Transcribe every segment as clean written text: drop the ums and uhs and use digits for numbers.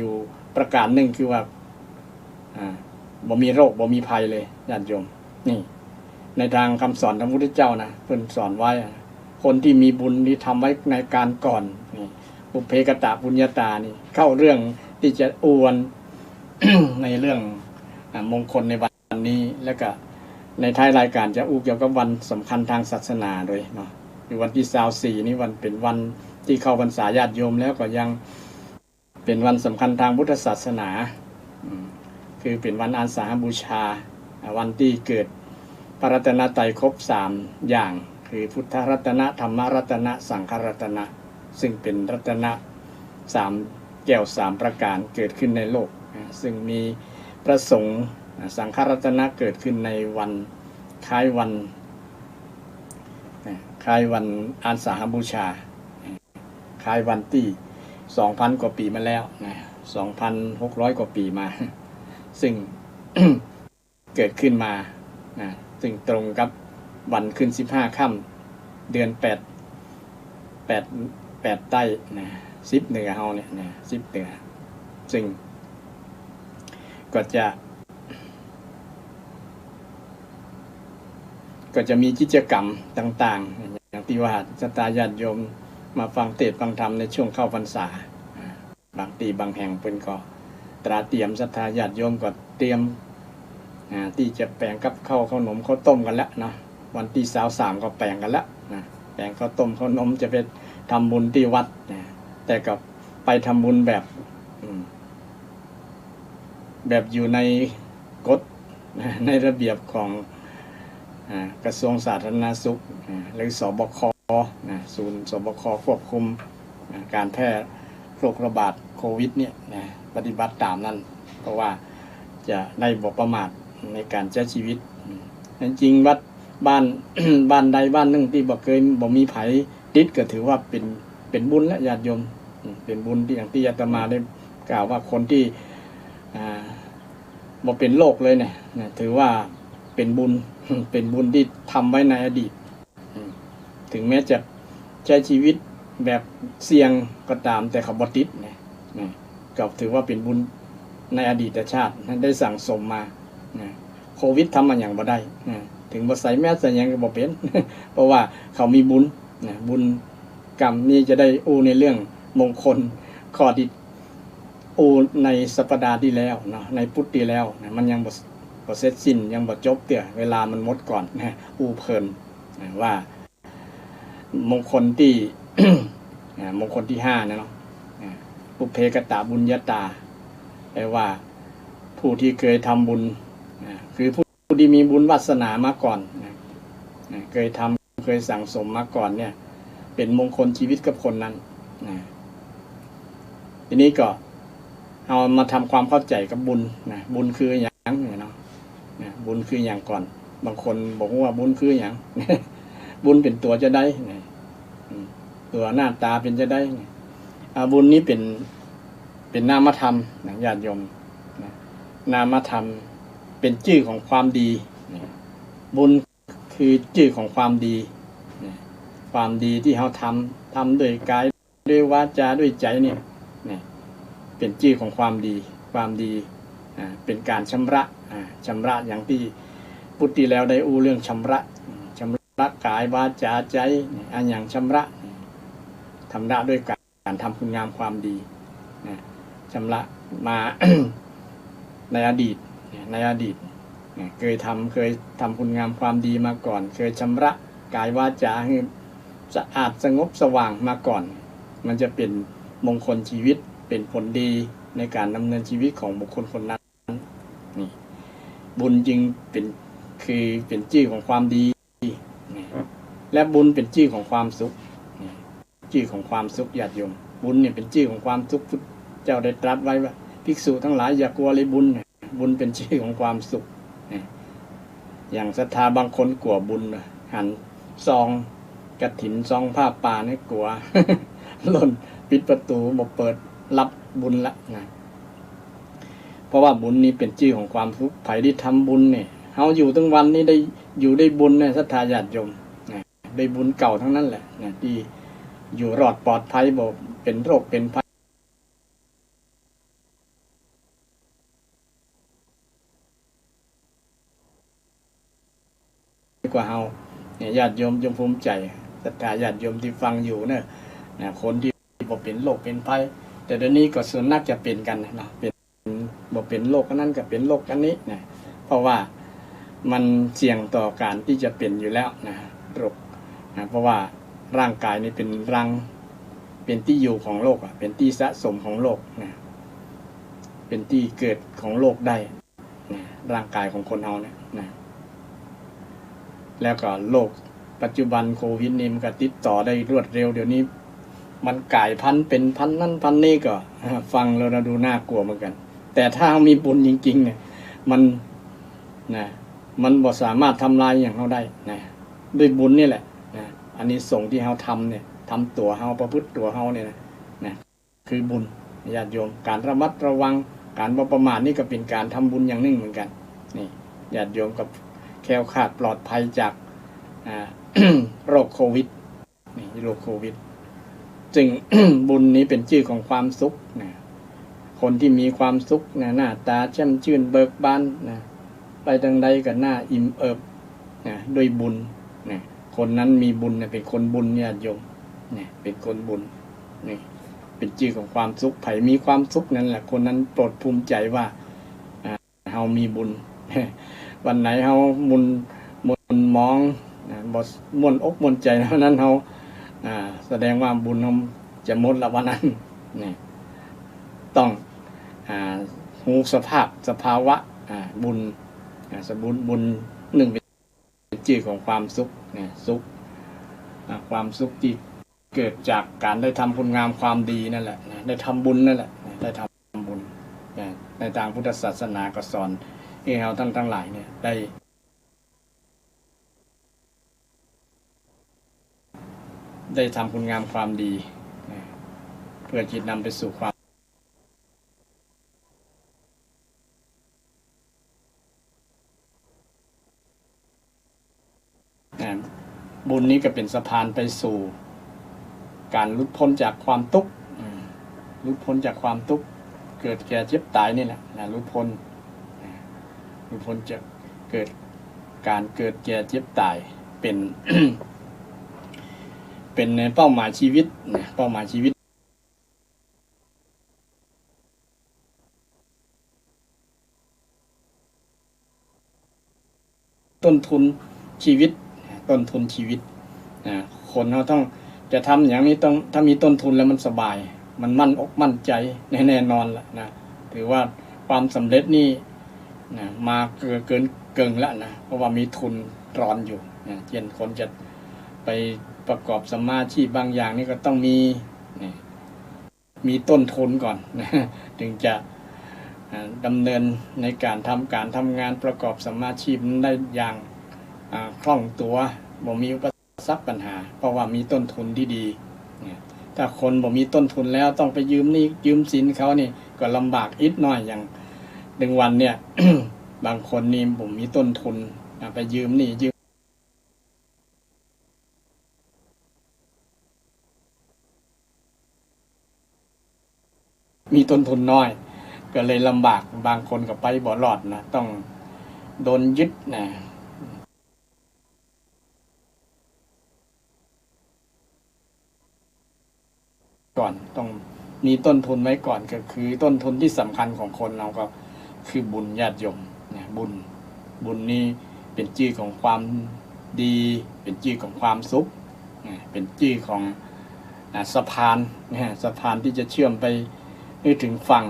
อยู่ประการหนึ่งคือว่าบ่มีโรคบ่มีภัยเลยญาติโยมนี่ในทางคำสอนของพระพุทธเจ้านะเพิ่นสอนไว้คนที่มีบุญที่ทำไว้ในการก่อนนี่ปุเพกตะปุญญาตานี่เข้าเรื่องที่จะอวน ในเรื่องมงคลในวันนี้แล้วก็ในท้ายรายการจะอู้เกี่ยวกับวันสำคัญทางศาสนาด้วยเนาะคือวันที่24นี้วันเป็นวันที่เข้าพรรษาญาติโยมแล้วก็ยังเป็นวันสำคัญทางพุทธศาสนาคือเป็นวันอาสาฬหบูชาวันที่เกิดพระรัตนตรัยครบ3อย่างคือพุทธรัตนะธรรมรัตนะสังฆรัตนะซึ่งเป็นรัตนะ3แก้ว3ประการเกิดขึ้นในโลกซึ่งมีพระสงฆ์สังฆรัตนะเกิดขึ้นในวันคล้ายวันอาสาฬหบูชาคล้ายวันที่ 2,000 กว่าปีมาแล้วนะ 2,600 กว่าปีมาซึ่ง เกิดขึ้นมานะซึ่งตรงกับวันขึ้น15ค่ำเดือน8ใต้นะ10เหนือเฮาเนี่ยนะ10เหนือซึ่งก็จะมีกิจกรรมต่างๆอย่างที่ว่าศรัทธาญาติโยมมาฟังเทศน์ฟังธรรมในช่วงเข้าพรรษาบางทีบางแห่งเพิ่นก็ตราเตรียมศรัทธาญาติโยมก็เตรียมที่จะแปลงกับข้าวขนมข้าวต้มกันแล้วนะวันที่23ก็แปลงกันแล้วนะแปลงข้าวต้มข้าวนมจะไปทำบุญที่วัดนะแต่กับไปทำบุญแบบอยู่ในกฎในระเบียบของกระทรวงสาธารณสุขหรือสบคศูนย์สบคควบคุมการแพร่โรคระบาดโควิดเนี่ยปฏิบัติตามนั้นเพราะว่าจะได้บ่ประมาทในการใช้ชีวิตจริงๆวัดบ้าน บ้านใดบ้านหนึ่งที่บ่มีไผติดก็ถือว่าเป็นบุญและญาติโยมเป็นบุญที่อย่างที่อาตมาได้กล่าวว่าคนที่บ่เป็นโรคเลยเนี่ยถือว่าเป็นบุญ เป็นบุญที่ทำไว้ในอดีตถึงแม้จะใช้ชีวิตแบบเสี่ยงก็ตามแต่เขาบ่ติดนะก็ถือว่าเป็นบุญในอดีตชาติได้สั่งสมมาโควิดทำมันอย่างบ่ได้ถึงบ่ใส่แมสใส่หยังก็บ่เป็น เพราะว่าเขามีบุญบุญกรรมนี้จะได้อู้ในเรื่องมงคลข้อที่อู้ในสัปดาห์ที่แล้วเนาะในพุทธที่แล้วมันยังบ่เสร็จสิ้นยังบ่จบเตี้ยเวลามันหมดก่อนอู้เพลินว่ามงคลที่ มงคลที่5นะเนาะปุเพกตะบุญญาตาแปลว่าผู้ที่เคยทำบุญคือผู้ที่มีบุญวาสนามาก่อนเคยสั่งสมมาก่อนเนี่ยเป็นมงคลชีวิตกับคนนั้นทีนี้ก็เอามาทำความเข้าใจกับบุญบุญคืออย่างเนาะบุญคืออย่างก่อนบางคนบอกว่าบุญคืออย่าง บุญเป็นตัวจะได้ตัวหน้าตาเป็นจะได้บุญนี้เป็นนามธรรมญาติโยมนามธรรมเป็นชื่อของความดีบุญคือชื่อของความดีความดีที่เราทำด้วยกายด้วยวาจาด้วยใจเนี่ยเป็นชื่อของความดีเป็นการชำระอย่างที่พุทธิแล้วได้อู้เรื่องชำระกายวาจาใจอันอย่างชำระด้วยการทำคุณงามความดีชำระมา ในอดีตเคยทำคุณงามความดีมาก่อนเคยชำระกายวาจาให้สะอาดสงบสว่างมาก่อนมันจะเป็นมงคลชีวิตเป็นผลดีในการดำเนินชีวิตของบุคคลคนนั้นนี่บุญจริงเป็นชื่อของความดีและบุญเป็นชื่อของความสุขชื่อของความสุขญาติโยมบุญเนี่ยเป็นชื่อของความสุขพุทธเจ้าได้ตรัสไว้ว่าภิกษุทั้งหลายอย่ากลัวเลยบุญเป็นชื่อของความสุขอย่างศรัทธาบางคนกลัวบุญหันซองกฐินซองผ้าป่าเนี่ยกลัว หล่นปิดประตูบ่เปิดรับบุญละเพราะว่าบุญนี้เป็นชื่อของความสุขไผที่ทำบุญเนี่ยเฮาอยู่ทั้งวันนี้ได้อยู่ได้บุญเนี่ยศรัทธาญาติโยมได้บุญเก่าทั้งนั้นแหละที่อยู่รอดปลอดภัยบ่เป็นโรคเป็นภัย กว่าเฮาเนี่ยญาติโยมจงภูมิใจศรัทธาญาติโยมที่ฟังอยู่เนี่ยคนที่บ่เป็นโรคเป็นภัยแต่เดี๋ยวนี้ก็ส่วนนักจะเป็นกันเนาะเป็นบ่เป็นโรคนั้นก็เป็นโรคอันนี้นะเพราะว่ามันเสี่ยงต่อการที่จะเป็นอยู่แล้วนะโรคนะเพราะว่าร่างกายนี่เป็นรังเป็นที่อยู่ของโรคเป็นที่สะสมของโรคนะเป็นที่เกิดของโรคได้นะร่างกายของคนเราเนี่ยนะแล้วก็โรคปัจจุบันโควิดนี่มันก็ติดต่อได้รวดเร็วเดี๋ยวนี้มันกลายพันธุ์เป็นพันธุ์นั้นพันธุ์นี้ก็ฟังแล้วเราดูน่ากลัวเหมือนกันแต่ถ้ามีบุญจริงๆเนี่ยมันบ่สามารถทำลายอย่างเราได้นะด้วยบุญนี่แหละนะอันนี้ส่งที่เราทำเนี่ยทำตัวเราประพฤติตัวเราเนี่ยนะคือบุญญาติโยมการระมัดระวังการบ่ประมาทนี่ก็เป็นการทำบุญอย่างหนึ่งเหมือนกันนี่ญาติโยมกับแคล้วคลาดปลอดภัยจากโรคโควิดนี่โรคโควิดจึง บุญนี้เป็นชื่อของความสุขนะคนที่มีความสุขนะหน้าตาแจ่มชื่นเบิกบานนะไปทางใดก็หน้าอิ่มเอิบนะด้วยบุญนะคนนั้นมีบุญนะเป็นคนบุญญาติโยมนะเป็นคนบุญนี่เป็นชื่อของความสุขไผมีความสุขนั่นแหละคนนั้นโปรดภูมิใจว่าเฮามีบุญ วันไหนเฮามุนมองบ่ม่วนอกม่วนใจเท่านั้นเฮาแสดงว่าบุญเฮาจะหมดละวันนั้นนี่ต้องรู้สภาวะบุญบุญหนึ่งเป็นชื่อของความสุขเนี่ยสุขความสุขที่เกิดจากการได้ทำคุณงามความดีนั่นแหละได้ทำบุญนั่นแหละได้ทำบุญในทางพุทธศาสนาก็สอนให้เราทั้งหลายเนี่ยได้ทำคุณงามความดีเพื่อจิตนำไปสู่ความบุญนี้ก็เป็นสะพานไปสู่การหลุดพ้นจากความทุกข์หลุดพ้นจากความทุกข์เกิดแก่เจ็บตายนี่แหละหลุดพ้นจากการเกิดแก่เจ็บตายเป็น เป็นเป้าหมายชีวิตเป้าหมายชีวิตต้นทุนชีวิตคนเราต้องจะทำอย่างนี้ต้องถ้ามีต้นทุนแล้วมันสบายมันมั่นอกมั่นใจแน่นอนละนะถือว่าความสำเร็จนี่มาเกินแล้วนะเพราะว่ามีทุนรอนอยู่เช่นคนจะไปประกอบสัมมาอาชีพบางอย่างนี่ก็ต้องมีต้นทุนก่อนนะถึงจะดำเนินในการทำงานประกอบสัมมาอาชีพนั้นได้อย่างคล่องตัวบ่มีอุปสรรคปัญหาเพราะว่ามีต้นทุนที่ดีถ้าคนบ่มีต้นทุนแล้วต้องไปยืมนี่ยืมสินเขานี่ก็ลำบากอีกหน่อยอย่าง1 วันเนี่ย บางคนนี่บ่มีต้นทุนไปยืมนี่ยืมมีต้นทุนน้อยก็เลยลำบากบางคนก็ไปบ่รอดนะต้องโดนยึดนะก่อนต้องมีต้นทุนไว้ก่อนก็คือต้นทุนที่สำคัญของคนเราก็คือบุญญาติโยมนะบุญนี้เป็นชื่อของความดีเป็นชื่อของความสุขเป็นชื่อของสะพานที่จะเชื่อมไปถึงฝั่ง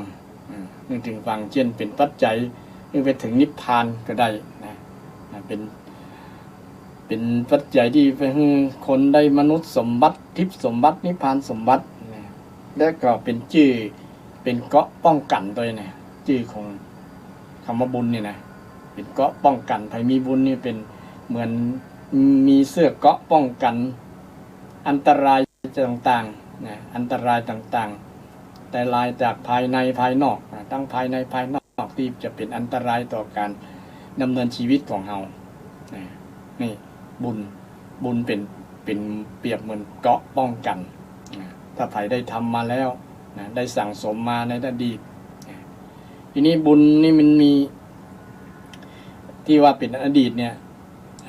เช่นเป็นปัจจัยไปถึงนิพพานก็ได้เป็นปัจจัยที่ไปให้คนได้มนุษย์สมบัติทิพย์สมบัตินิพพานสมบัติและก็เป็นชื่อเป็นเกราะป้องกันด้วยนะชื่อของคำว่าบุญนี่นะเป็นเกราะป้องกันใครมีบุญนี่เป็นเหมือนมีเสื้อเกราะป้องกันอันตรายต่างๆอันตรายต่างๆแต่ลายจากภายในภายนอกทั้งภายในภายนอกที่จะเป็นอันตรายต่อการดำเนินชีวิตของเรานี่บุญเป็นเปรียบเหมือนเกราะป้องกันถ้าใครได้ทำมาแล้วได้สั่งสมมาในอดีตทีนี้บุญนี่มันมีที่ว่าเป็นอดีตเนี่ย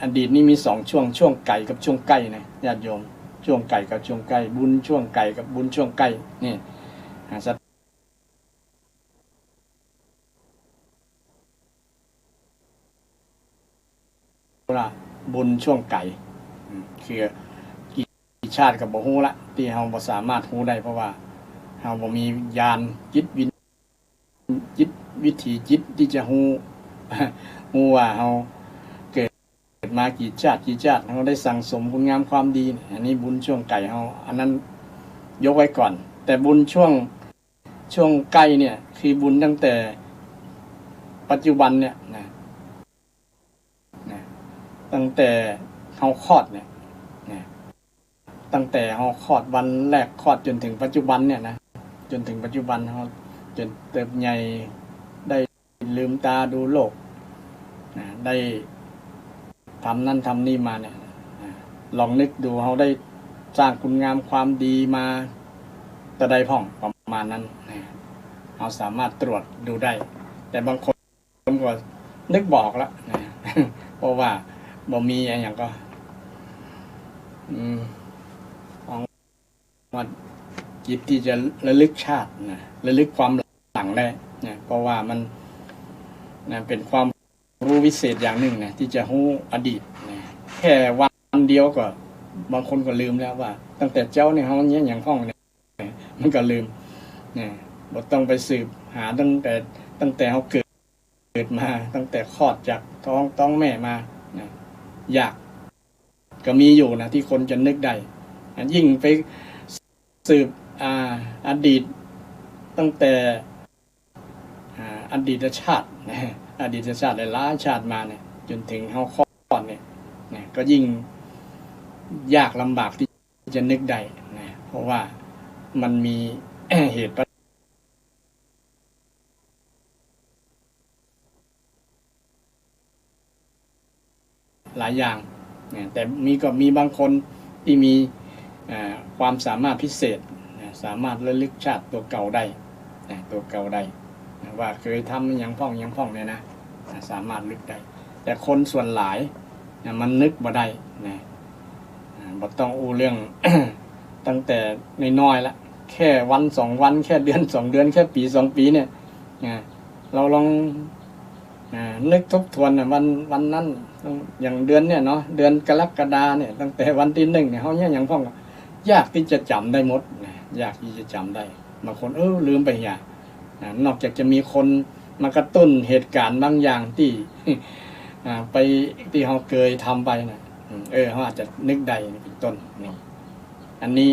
อดีตนี่มี2ช่วงไก่กับช่วงใกล้นะญาติโยมช่วงไก่กับช่วงใกล้บุญช่วงไก่กับบุญช่วงใกล้นี่ละบุญช่วงไก่คือกี่ชาติกับบ่ฮู้ละที่เฮาบ่สามารถฮู้ได้เพราะว่าเฮาบ่มีญาณจิตวิถีจิตที่จะฮู้ว่าเฮาเกิดมากี่ชาติเฮาได้สั่งสมคุณงามความดีอันนี้บุญช่วงไก่เฮาอันนั้นยกไว้ก่อนแต่บุญช่วงใกล้เนี่ยคือบุญตั้งแต่ปัจจุบันเนี่ยนะตั้งแต่เฮาคลอดเนี่ยตั้งแต่เฮาคลอดวันแรกคลอดจนถึงปัจจุบันเนี่ยนะจนถึงปัจจุบันเฮาจนเติบใหญ่ได้ลืมตาดูโลกได้ทำนั่นทำนี่มาเนี่ยลองนึกดูเฮาได้สร้างคุณงามความดีมาแต่ใดพ่องประมาณนั้นเฮาสามารถตรวจดูได้แต่บางคนก็นึกบอกแล้วเพราะว่าบ่มีอะไรอย่างก็ของว่าจิตที่จะระลึกชาตินะระลึกความหลังได้นะเพราะว่ามันนะเป็นความรู้วิเศษอย่างหนึ่งนะที่จะรู้อดีตนะแค่วันเดียวก็บางคนก็ลืมแล้วว่าตั้งแต่เจ้าเนี่ยเฮาเนี่ยอย่างห้องเนี่ยมันก็ลืมนะบ่ต้องไปสืบหาตั้งแต่เฮาเกิดมาตั้งแต่คลอดจากท้องแม่มานะยากก็มีอยู่นะที่คนจะนึกได้ยิ่งไปสืบอดีตตั้งแต่อดีตชาตินะอดีตชาติหลายชาติมาเนี่ยจนถึงเฮาคลอดเนี่ยก็ยิ่งยากลำบากที่จะนึกได้นะเพราะว่ามันมีเหตุหลายอย่างแต่มีบางคนที่มีความสามารถพิเศษสามารถระลึกชาติตัวเก่าได้ว่าเคยทำอย่างพ่องเนี่ยนะสามารถนึกได้แต่คนส่วนหลายมันนึกบ่ได้นะบ่ต้องอู้เรื่อง ตั้งแต่น้อยๆละแค่วัน2วันแค่เดือน2เดือนแค่ปี2ปีเนี่ยเราลองนึกทบทวนวันนั้นอย่างเดือนเนี่ยเนาะเดือนกรกฎาเนี่ยตั้งแต่วันที่1เนี่ยเฮาเนี่ยอย่างพ่องยากที่จะจำได้หมดยากที่จะจำได้บางคนลืมไปอย่างนอกจากจะมีคนมากระตุ้นเหตุการณ์บางอย่างที่ไปที่เฮาเคยทำไปนะเฮาอาจจะนึกได้เป็นต้นนี่อันนี้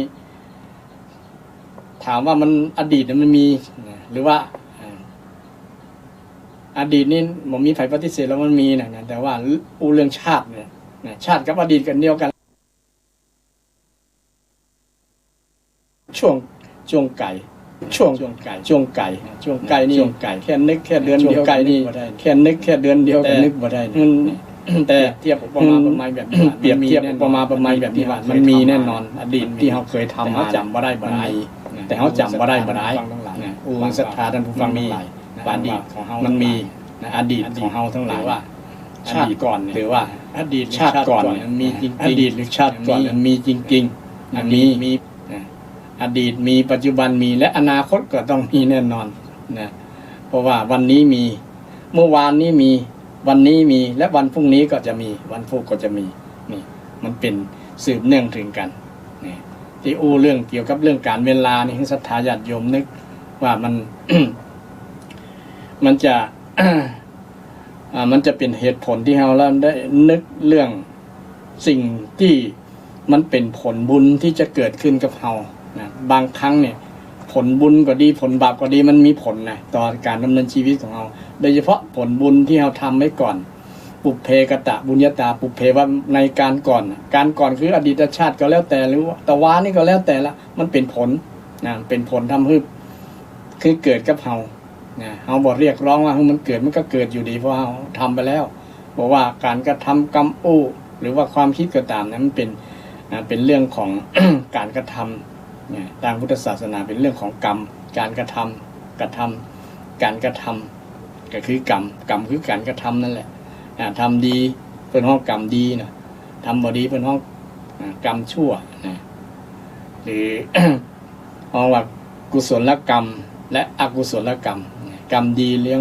ถามว่ามันอดีตมันมีหรือว่าอดีตนี่บ่มีไผปฏิเสธแล้วมันมีนะแต่ว่าเรื่องชาติเนี่ยชาติกับอดีตกันเดียวกันช่วงไก่นี่แค่นึกแค่เดือนเดียวไก่นี่แค่นึกแค่เดือนเดียวก็นึกบ่ได้แต่เทียบประมาณประมาณแบบนี้เปรียบเทียบประมาณประมาณแบบนี้ว่ามันมีแน่นอนอดีตที่เฮาเคยทำมาจำบ่ได้บ่ได้แต่เฮาจำบ่ได้ศรัทธาท่านผู้ฟังมีอดีตของเฮามันมีอดีตของเฮาทั้งหลายว่าชาติก่อนหรือว่าอดีตชาติก่อนมีจริงๆอดีตหรือชาติก่อนมีจริงๆอันนี้มีอดีตมีปัจจุบันมีและอนาคตก็ต้องมีแน่นอนนะเพราะว่าวันนี้มีเมื่อวานนี้มีวันนี้มีและวันพรุ่งนี้ก็จะมีวันพุธก็จะมีนี่มันเป็นสืบเนื่องถึงกันนี่ที่เรื่องเกี่ยวกับเรื่องการเวลานี่ให้ศรัทธาญาติโยมนึกว่ามัน มันจะ มันจะเป็นเหตุผลที่เราได้นึกเรื่องสิ่งที่มันเป็นผลบุญที่จะเกิดขึ้นกับเรานะบางครั้งเนี่ยผลบุญก็ดีผลบาปก็ดีมันมีผลนะต่อการดำเนินชีวิตของเราโดยเฉพาะผลบุญที่เราทำไว้ก่อนปุพเพกตะบุญญาตาปุพเพว่าในการก่อนคืออดีตชาติก็แล้วแต่หรือว่าตะวานี่ก็แล้วแต่ละมันเป็นผลนะเป็นผลทำให้คือเกิดกับเราเฮาบ่เรียกร้องว่ามันเกิดมันก็เกิดอยู่ดีเพราะเฮาทำไปแล้วบอกว่าการกระทำกรรมหรือว่าความคิดก็ตามนั้นมันเป็นเรื่องของ การกระทำทางพุทธศาสนาเป็นเรื่องของกรรมการกระทำการกระทำก็คือกรรมคือการกระทำนั่นแหละทำดี เป็นห้องกรรมดีนะทำบ่ดีเป็นห้องกรรมชั่วนะหรือ ห้องว่ากุศลกรรมและอกุศลกรรมกรรมดีเรียก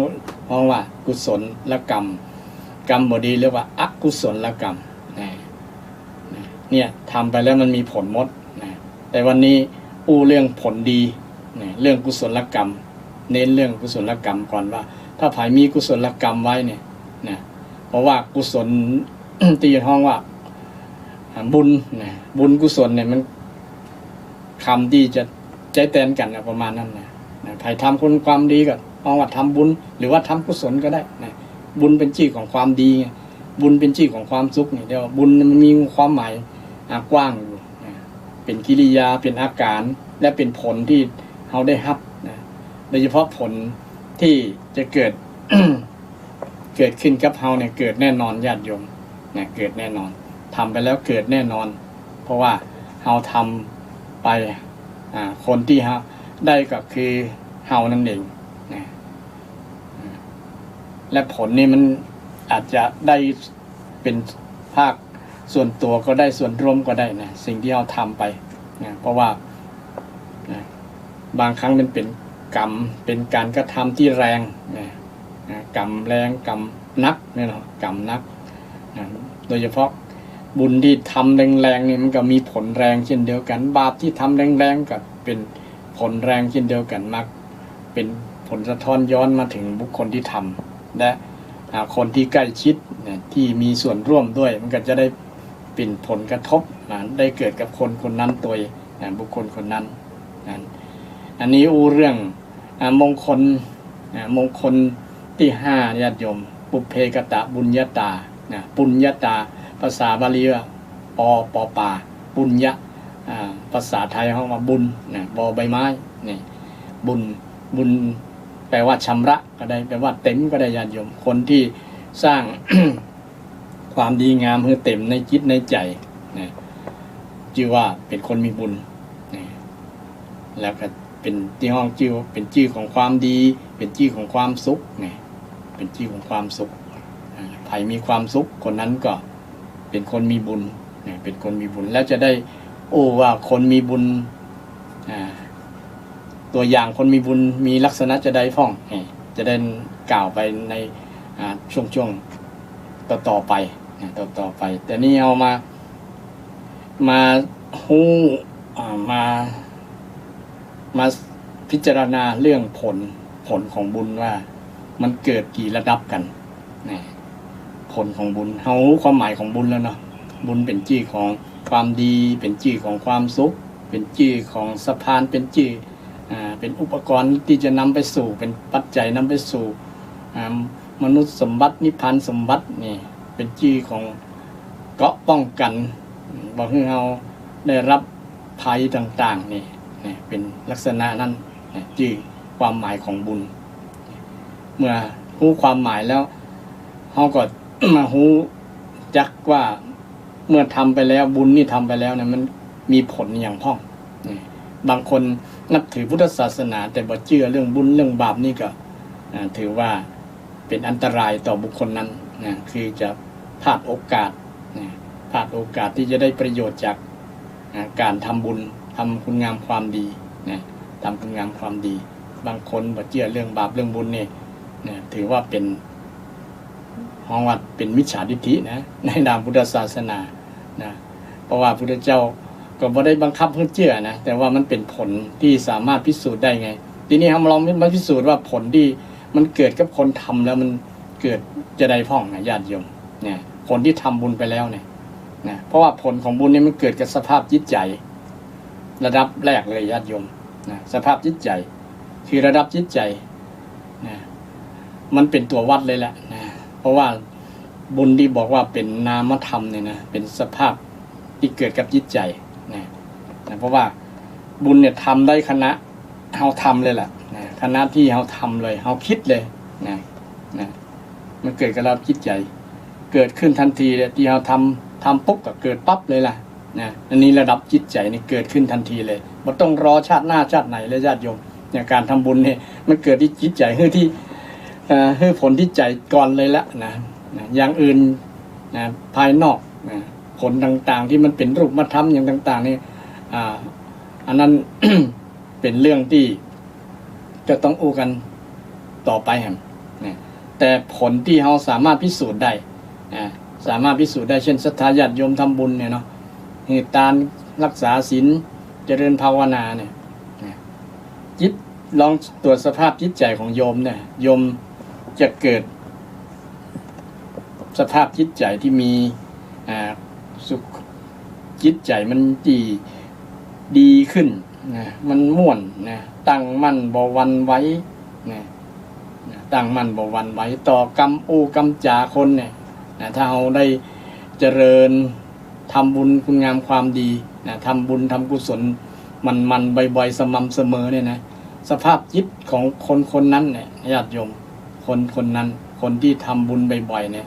ห้องว่ากุศลกรรมกรรมบ่ดีเรียกว่าอกุศลกรรมเนี่ยทำไปแล้วมันมีผลหมดนะแต่วันนี้อู้เรื่องผลดีนะเรื่องกุศลกรรมเน้นเรื่องกุศลกรรมก่อนว่าถ้าใครมีกุศลกรรมไว้เนี่ยนะเพราะว่ากุศล ตีห้องว่าบุญนะบุญกุศลเนี่ยมันคำที่จะใจแตนกันนะประมาณนั้นนะใครทำคุณความดีก็ห้องว่าทำบุญหรือว่าทำกุศลก็ได้นะบุญเป็นชื่อของความดีบุญเป็นชื่อของความสุขเนี่ยเดี๋ยวบุญมันมีความหมายกว้างอยู่นะเป็นกิริยาเป็นอาการและเป็นผลที่เราได้รับนะโดยเฉพาะผลที่จะเกิด เกิดขึ้นกับเราเนี่ยเกิดแน่นอนญาติโยมเนี่ยเกิดแน่นอนทำไปแล้วเกิดแน่นอนเพราะว่าเราทำไปคนที่เราได้ก็คือเรานั่นเองนะและผลนี่มันอาจจะได้เป็นภาคส่วนตัวก็ได้ส่วนรวมก็ได้นะสิ่งที่เราทำไปนะเพราะว่านะบางครั้งมันเป็นกรรมเป็นการกระทำที่แรงนะกรรมแรงกรรมนักเนี่ยเนาะกรรมนักนะโดยเฉพาะบุญที่ทำแรงๆนี่มันก็มีผลแรงเช่นเดียวกันบาปที่ทำแรงๆก็เป็นผลแรงเช่นเดียวกันมักเป็นผลสะท้อนย้อนมาถึงบุคคลที่ทำและคนที่ใกล้ชิดนะที่มีส่วนร่วมด้วยมันก็จะได้เป็นผลกระทบได้เกิดกับคนคนนั้นตัวบุคคลคนนั้นนะอันนี้เรื่องมงคลที่5ญาติโยมปุเพกตะบุญญาตาปุญญาตาภาษาบาลีว่าปอปาปุญญะภาษาไทยเขาว่าบุญบอใบไม้นี่บุญแปลว่าชำระก็ได้แปลว่าเต็มก็ได้ญาติโยมคนที่สร้าง ความดีงามเพื่อเต็มในจิตในใจนะชื่อว่าเป็นคนมีบุญนะแล้วก็เป็นที่ห้องชื่อเป็นชื่อของความดีเป็นชื่อของความสุขนะเป็นชื่อของความสุขใครมีความสุขคนนั้นก็เป็นคนมีบุญนะเป็นคนมีบุญแล้วจะได้ว่าคนมีบุญตัวอย่างคนมีบุญมีลักษณะจะได้ฟ้องจะได้กล่าวไปในช่วงต่อไปแต่นี่เอามาฮู้มาพิจารณาเรื่องผลของบุญว่ามันเกิดกี่ระดับกันผลของบุญเฮารู้ความหมายของบุญแล้วเนาะบุญเป็นชื่อของความดีเป็นชื่อของความสุขเป็นชื่อของสะพานเป็นชื่อเป็นอุปกรณ์ที่จะนำไปสู่เป็นปัจจัยนำไปสู่มนุษย์สมบัตินิพพานสมบัตินี่เป็นชื่อของเกราะป้องกันบอกให้เราได้รับภัยต่างๆนี่เป็นลักษณะนั้นชื่อความหมายของบุญเมื่อรู้ความหมายแล้วเราก็ มารู้จักว่าเมื่อทำไปแล้วบุญนี่ทำไปแล้วเนี่ยมันมีผลอย่างพ่องบางคนนับถือพุทธศาสนาแต่บ่เชื่อเรื่องบุญเรื่องบาปนี่ก็ถือว่าเป็นอันตรายต่อบุคคลนั้นคือจะพลาดโอกาสที่จะได้ประโยชน์จากการทำบุญทำคุณงามความดีทำคุณงามความดีบางคนบ่เชื่อเรื่องบาปเรื่องบุญนี่ถือว่าเป็นห้องวัดเป็นมิจฉาทิฏฐินะในนามพุทธศาสนาเพราะว่าพระพุทธเจ้าก็บ่ได้บังคับเพื่อเชื่อนะแต่ว่ามันเป็นผลที่สามารถพิสูจน์ได้ไงทีนี้เรามาพิสูจน์ว่าผลที่มันเกิดกับคนทำแล้วมันเกิดจะได้พ่องญาติโยมคนที่ทำบุญไปแล้วเพราะว่าผลของบุญนี่มันเกิดกับสภาพจิตใจระดับแรกเลยญาติโยมสภาพจิตใจคือระดับจิตใจมันเป็นตัววัดเลยแหละเพราะว่าบุญที่บอกว่าเป็นนามธรรมเนี่ยนะเป็นสภาพที่เกิดกับจิตใจเพราะว่าบุญเนี่ยทำได้ขณะเราทำเลยแหละขณะที่เราทำเลยเราคิดเลยมันเกิดกับเราจิตใจเกิดขึ้นทันทีเลยที่เราทำปุ๊บก็เกิดปั๊บเลยล่ะอันนี้ระดับจิตใจนี่เกิดขึ้นทันทีเลยไม่ต้องรอชาติหน้าชาติไหนเลยญาติโยมการทำบุญเนี่ยมันเกิดที่จิตใจให้ผลที่ใจก่อนเลยละอย่างอื่น นะภายนอกนะผลต่างๆที่มันเป็นรูปธรรมอย่างต่างๆนี่อันนั้น เป็นเรื่องที่จะต้องอู้กันต่อไปครับนะแต่ผลที่เราสามารถพิสูจน์ได้สามารถพิสูจน์ได้เช่นศรัทธาญาติโยมทำบุญเนี่ยเนาะเหตุการณ์รักษาศีลเจริญภาวนาเนี่ยจิตลองตรวจสภาพจิตใจของโยมเนี่ยโยมจะเกิดสภาพจิตใจที่มีสุขจิตใจมันดีขึ้นนะมันม่วนนะตั้งมั่นบ่หวั่นไหวนะตั้งมั่นบ่หวั่นไหวต่อกรรมกรรมจาคนเนี่ยนะถ้าเราได้เจริญทำบุญคุณงามความดีนะทำบุญทำกุศลมันบ่อยๆสม่ำเสมอเนี่ยนะสภาพจิตของคนนั้นเนี่ยญาติโยมคนนั้นคนที่ทำบุญบ่อยๆเนี่ย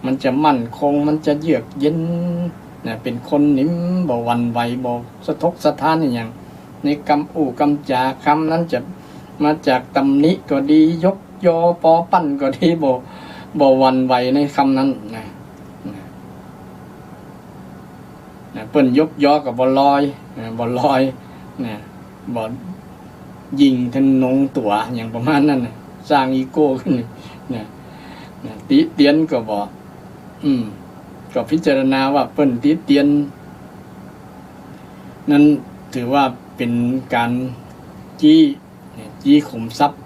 มันจะมั่นคงมันจะเยือกเย็นนะเป็นคนนิ่มบ่หวั่นไหวบ่สะทกสะท้านอย่างในกรรมกรรมจาคำนั้นจะมาจากตำหนิก็ดียกยอปอปั้นก็ดีบ่หวั่นไหวในคำนั้นนะเปิ้นยกยอกับบ่ลอยนะบ่ยิงทะนงตัวอย่างประมาณนั้นนะสร้างอีโก้ขึ้นนะติเตียนก็บ่ก็พิจารณาว่าเปิ้นติเตียนนั้นถือว่าเป็นการจี้ข่มทรัพย์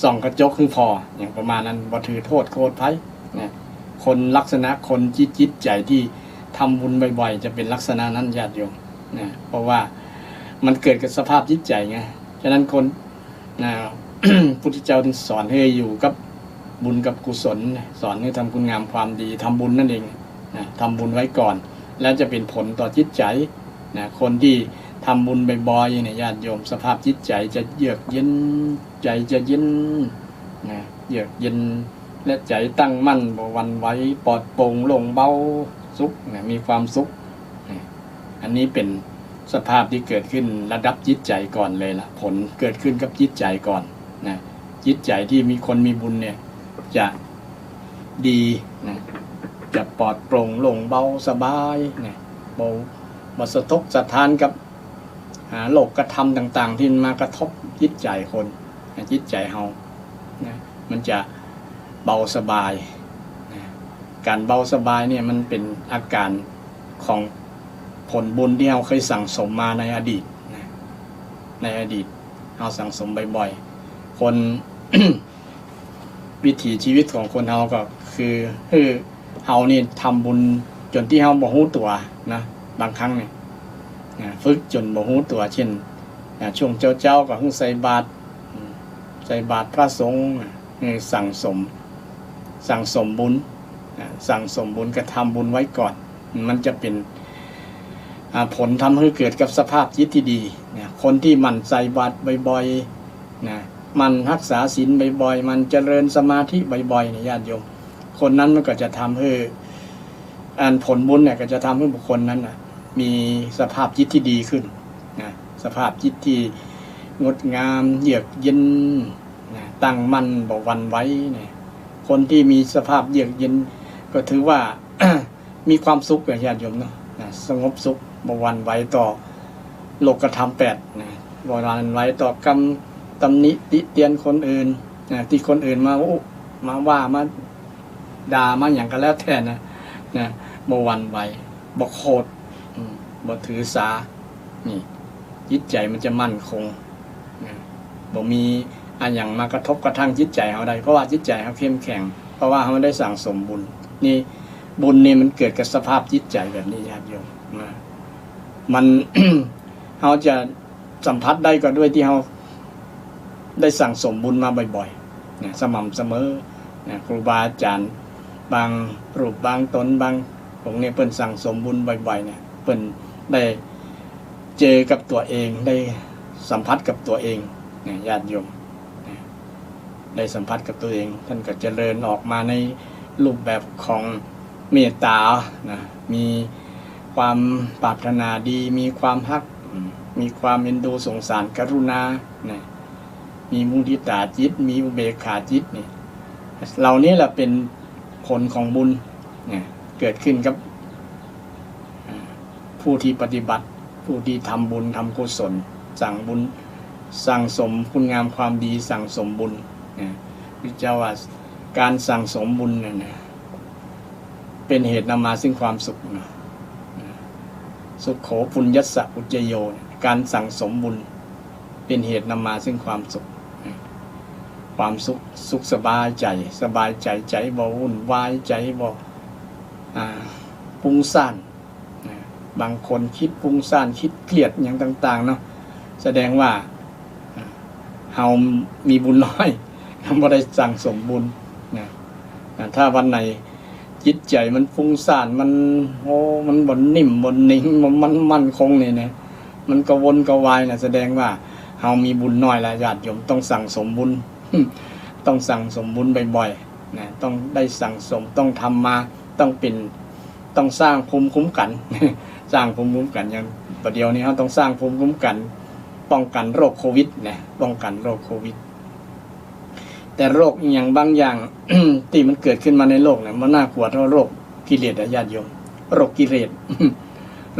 ส่องกระจกคือพออย่างประมาณนั้นบ่ถือโทษโกรธภัยนะคนลักษณะคนจิตใจที่ทำบุญบ่อยๆจะเป็นลักษณะนั้นญาติโยมนะเพราะว่ามันเกิดกับสภาพจิตใจไงฉะนั้นคนพุทธเจ้าถึงสอนให้อยู่กับบุญกับกุศลสอนให้ทำคุณงามความดีทำบุญนั่นเองนะทำบุญไว้ก่อนแล้วจะเป็นผลต่อจิตใจนะคนที่ทำบุญบ่อยๆเนี่ยญาติโยมสภาพจิตใจจะเยือกเย็นใจจะเย็นนะเยือกเย็นและใจตั้งมั่นบ่หวั่นไหวปลอดโปร่งโล่งเบาสุขนะมีความสุขนะอันนี้เป็นสภาพที่เกิดขึ้นระดับจิตใจก่อนเลยล่ะผลเกิดขึ้นกับจิตใจก่อนนะจิตใจที่มีคนมีบุญเนี่ยจะดีนะจะปลอดโปร่งโล่งเบาสบายนะบ่สะทกสะท้านกับโลกกระทำต่างๆที่มากระทบจิตใจคนจิตใจเฮานะมันจะเบาสบายนะการเบาสบายเนี่ยมันเป็นอาการของผลบุญที่เราเคยสั่งสมมาในอดีตนะในอดีตเราสั่งสมบ่อยๆคน วิถีชีวิตของคนเราก็คือเรานี่ทำบุญจนที่เราบ่รู้ตัวนะบางครั้งเนี่ยฝึกจนบ่รู้ตัวเช่นช่วงเจ้าก็ใส่บาตรพระสงฆ์สั่งสมบุญกระทำบุญไว้ก่อนมันจะเป็นผลทำให้เกิดกับสภาพจิตที่ดีคนที่มันใส่บาตรบ่อยๆมันรักษาศีลบ่อยๆมันเจริญสมาธิบ่อยๆญาติโยมคนนั้นมันก็จะทำให้ผลบุญเนี่ยก็จะทำให้บุคคลนั้นมีสภาพจิตที่ดีขึ้นสภาพจิตที่งดงามเยือกเย็นตั้งมั่นบ่หวั่นไหวคนที่มีสภาพเยือกเย็นก็ถือว่า มีความสุขอย่างญาติโยมเนาะสงบสุขบ่หวั่นไหวต่อโลกธรรม8บ่หวั่นไหวต่อกรรมตำหนิติเตียนคนอื่นที่คนอื่นมาว่ามาด่ามาอย่างกันแล้วแท้นะบ่หวั่นไหวบ่โกรธบ่ถือสานี่จิตใจมันจะมั่นคงบ่มีอย่างมากระทบกระทั่งจิตใจเฮาได้เพราะว่าจิตใจเฮาเข้มแข็งเพราะว่าเฮาได้สั่งสมบุญนี่บุญนี่มันเกิดกับสภาพจิตใจแบบนี้ญาติโยมมัน เฮาจะสัมผัสได้ก็ด้วยที่เฮาได้สั่งสมบุญมาบ่อยๆสม่ำเสมอครูบาอาจารย์บางรูปบางตนบางองค์เนี่ยเพิ่นสั่งสมบุญบ่อยๆเนี่ยเพิ่นได้เจอกับตัวเองได้สัมผัสกับตัวเองญาติโยมได้สัมผัสกับตัวเองท่านก็เจริญออกมาในรูปแบบของเมตตามีความปรารถนาดีมีความฮักมีความเอ็นดูสงสารกรุณามีมุทิตาจิตมีอุเบกขาจิตนี่เหล่านี้แหละเป็นผลของบุญ เนี่ยเกิดขึ้นกับผู้ที่ปฏิบัติผู้ที่ทำบุญทำกุศลสั่งบุญสั่งสมคุณงามความดีสั่งสมบุญนะพระเจ้าว่าการสั่งสมบุญเนี่ยเป็นเหตุนำมาซึ่งความสุขนะสุขโขปุญญัสสะอุจโยการสั่งสมบุญเป็นเหตุนำมาซึ่งความสุขความสุขสบายใจใจบ่วุ่นวายใจบ่ฟุ้งซ่านบางคนคิดฟุ้งซ่านคิดเครียดอย่างต่างๆเนาะแสดงว่าเฮามีบุญน้อยบ่ได้สั่งสมบุญนะถ้าวันไหนจิตใจมันฟุ้งซ่านมันบ่นิ่มบ่นิ่งมันมั่นคงนี่นะมันกระวนกระวายนะแสดงว่าเฮามีบุญน้อยแล้วญาติโยมต้องสั่งสมบุญต้องสั่งสมบุญบ่อยๆนะต้องได้สั่งสมต้องทำมาต้องสร้างภูมิคุ้มกันสร้างภูมิคุ้มกันอย่างประเดี๋ยวนี้เราต้องสร้างภูมิคุ้มกันป้องกันโรคโควิดนะป้องกันโรคโควิดแต่โรคอย่างบางอย่าง ที่มันเกิดขึ้นมาในโลกเนี่ยมันน่ากลัวเท่าโรคกิเลสญาติโยมโรคกิเลส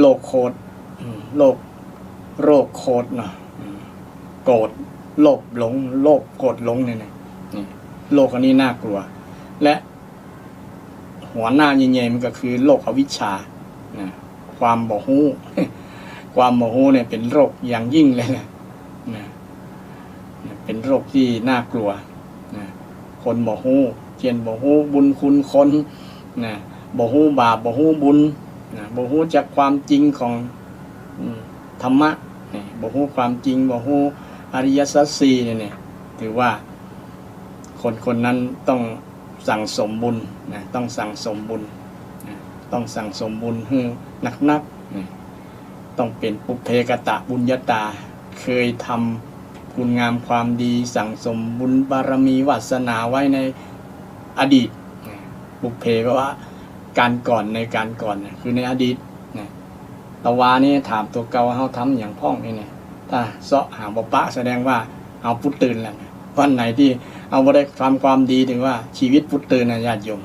โรคโคตรโรคโคตรเนาะโกรธโลภหลงโลภโกรธหลงเนี่ยโลกอันนี้น่ากลัวและหัวหน้าใหญ่ๆมันก็คือโรคอวิชชาความบ่ฮู้ความบ่ฮู้เนี่ยเป็นโรคอย่างยิ่งเลยนะเป็นโรคที่น่ากลัวคนบ่ฮู้เช่นบ่ฮู้บุญคุณคนบ่ฮู้บาปบ่ฮู้บุญบ่ฮู้จักความจริงของธรรมะบ่ฮู้ความจริงบ่ฮู้อริยสัจสี่เนี่ยถือว่าคนนั้นต้องสั่งสมบุญต้องสั่งสมบุญต้องสั่งสมบุญให้นักต้องเป็นปุพเพกตะบุญญาตาเคยทำคุณงามความดีสั่งสมบุญบารมีวาสนาไว้ในอดีตปุพเพก็ว่าการก่อนในการก่อนคือในอดีตตะวานี่ถามตัวเก่าเฮาทำอย่างพ้องนี่ถ้าเสาะหาบ่ปะแสดงว่าเอาพุทธตื่นแล้ววันไหนที่เอาบ่ได้ทำความดีถึงว่าชีวิตพุทธตื่นญาติโยม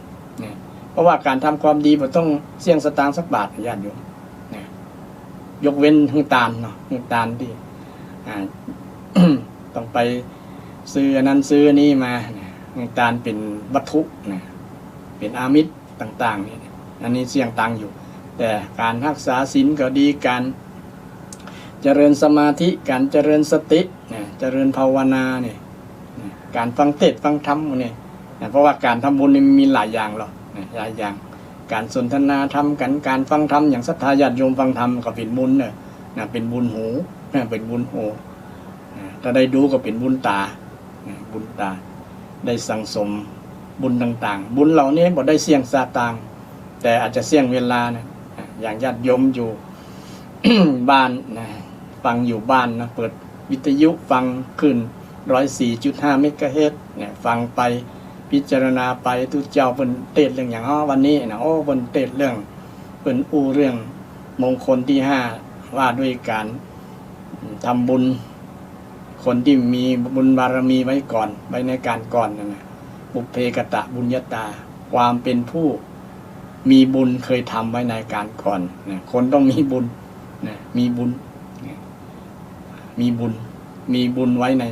เพราะว่าการทำความดีบ่ต้องเสี่ยงสตางค์สักบาทญาติโยมยกเว้นหื้อตาลเนาะหื้อตาลที่ต้องไปซื้ออันนั้นซื้อนี่มาหื้อตาลเป็นวัตถุเป็นอามิตรต่างๆนี่อันนี้เสี่ยงตังค์อยู่แต่การรักษาศีลก็ดีการเจริญสมาธิการเจริญสติเจริญภาวนาเนี่ยการฟังเทศน์ฟังธรรมเนี่ยเพราะว่าการทำบุญนี่มีหลายอย่างหรอกหลายอย่างการสนทนาธรรมกันการฟังธรรมอย่างศรัทธาญาติโยมฟังธรรมก็เป็นบุญเป็นบุญหูเป็นบุญหูถ้าได้ดูก็เป็นบุญตาบุญตาได้สั่งสมบุญต่างๆบุญเหล่านี้บ่ได้เสี่ยงซาตางแต่อาจจะเสี่ยงเวลานะอย่างญาติโยมอยู่ บ้านฟังอยู่บ้านนะเปิดวิทยุฟังขึ้น 104.5 เมกะเฮิรตซ์ฟังไปพิจารณาไปทุกเจ้าเพิ่นเทศน์เรื่องอย่างวันนี้นะเพิ่นเทศน์เรื่องเพิ่นอู้เรื่องมงคลที่5ว่าด้วยการทำบุญคนที่มีบุญบารมีไว้ก่อนไว้ในการก่อนนะปุพเพกตะบุญญาตาความเป็นผู้มีบุญเคยทำไว้ในการก่อนคนต้องมีบุญมีบุญมีบุญไว้ใน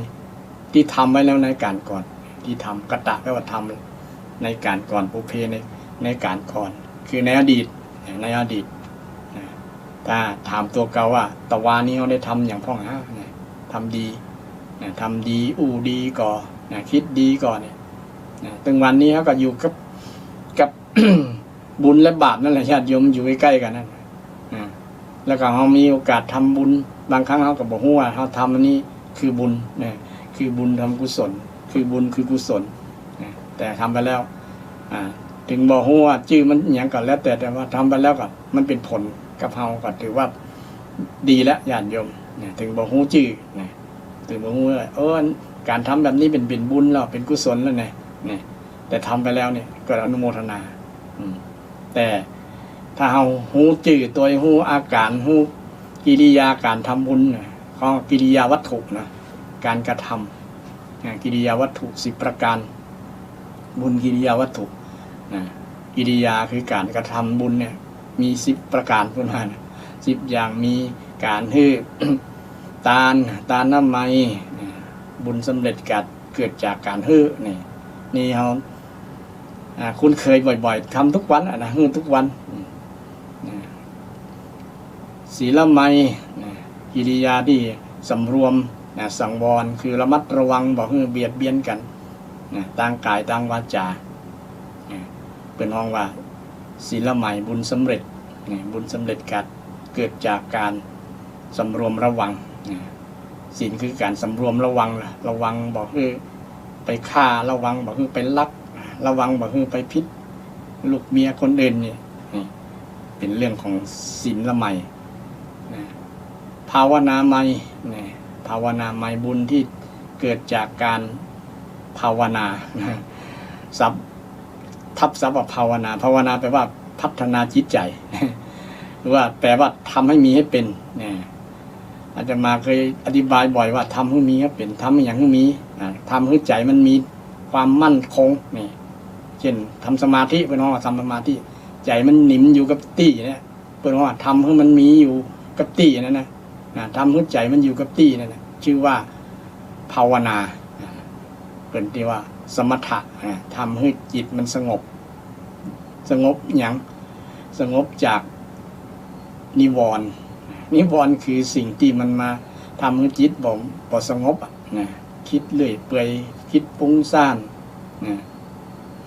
ที่ทำไว้แล้วในการก่อนที่ทำกตะแปลว่าทำในการก่อนปุพเพในการก่อนคือในอดีตถ้าถามตัวเก่าว่าตะวานี้เขาได้ทำอย่างพ่องทำดีอู้ดีก่อคิดดีก่อนถึงวันนี้เขาก็อยู่กับ บุญและบาปนั่นแหละญาติโยมอยู่ใกล้ๆกันนั่นแล้วก็เขามีโอกาสทำบุญบางครั้งเขาก็บอกว่าเขาทำอันนี้คือบุญคือบุญทำกุศลคือบุญคือกุศลแต่ทำไปแล้วถึงบอกว่าชื่อมันอย่างก่อนแล้วแต่ว่าทำไปแล้วก็มันเป็นผลกับเราก็ถือว่าดีแล้วญาติโยมถึงบอกชื่อถึงบอกว่าการทำแบบนี้เป็นบุญแล้วเป็นกุศลแล้วแต่ทำไปแล้วเนี่ยก็อนุโมทนาแต่ถ้าเราหูจื่อตัวหูอาการหูกิริยาการทำบุญของกิริยาวัตถุการกระทำกิริยาวัตถุ10 ประการบุญกิริยาวัตถุ กิริยาคือการกระทำบุญเนี่ยมี10ประการพูดมานะ10อย่างมีการให้ ทานน้ำไม้บุญสำเร็จเกิดจากการให้นี่เขาคุ้นเคยบ่อยๆทำทุกวันนะให้ทุกวันศีลไมกิริยาที่สำรวมสังวรคือระมัดระวังบอกให้เบียดเบียนกันต่างกายต่างวาจาเป็นห้องว่าศีลไมบุญสำเร็จบุญสำเร็จเกิดจากการสำรวมระวังศีลคือการสำรวมระวังบอกให้ไปฆ่าระวังบอกให้ไปลักระวังบอกให้ไปพิษลูกเมียคนอื่นนี่เป็นเรื่องของศีลไมภาวนาไมภาวนาไมบุญที่เกิดจากการภาวนาทับศัพท์ว่าภาวนาแปลว่าพัฒนาจิตใจหรือว่าแปลว่าทำให้มีให้เป็นอาจจะมาเคยอธิบายบ่อยว่าทำให้มีให้เป็นทำให้อย่างให้มีทำให้ใจมันมีความมั่นคงนี่เช่นทำสมาธิเป็นว่าทำสมาธิใจมันหนิมอยู่กับตี้เนี่ยเป็นว่าทำให้มันมีอยู่กับตี้นั่นนะทำให้ใจมันอยู่กับตี้นั่นนะชื่อว่าภาวนาเป็นที่ว่าสมถะทำให้จิตมันสงบอย่างสงบจากนิวรณ์คือสิ่งที่มันมาทำให้จิตบ่สงบคิดเรื่อยเปื่อยคิดฟุ้งซ่าน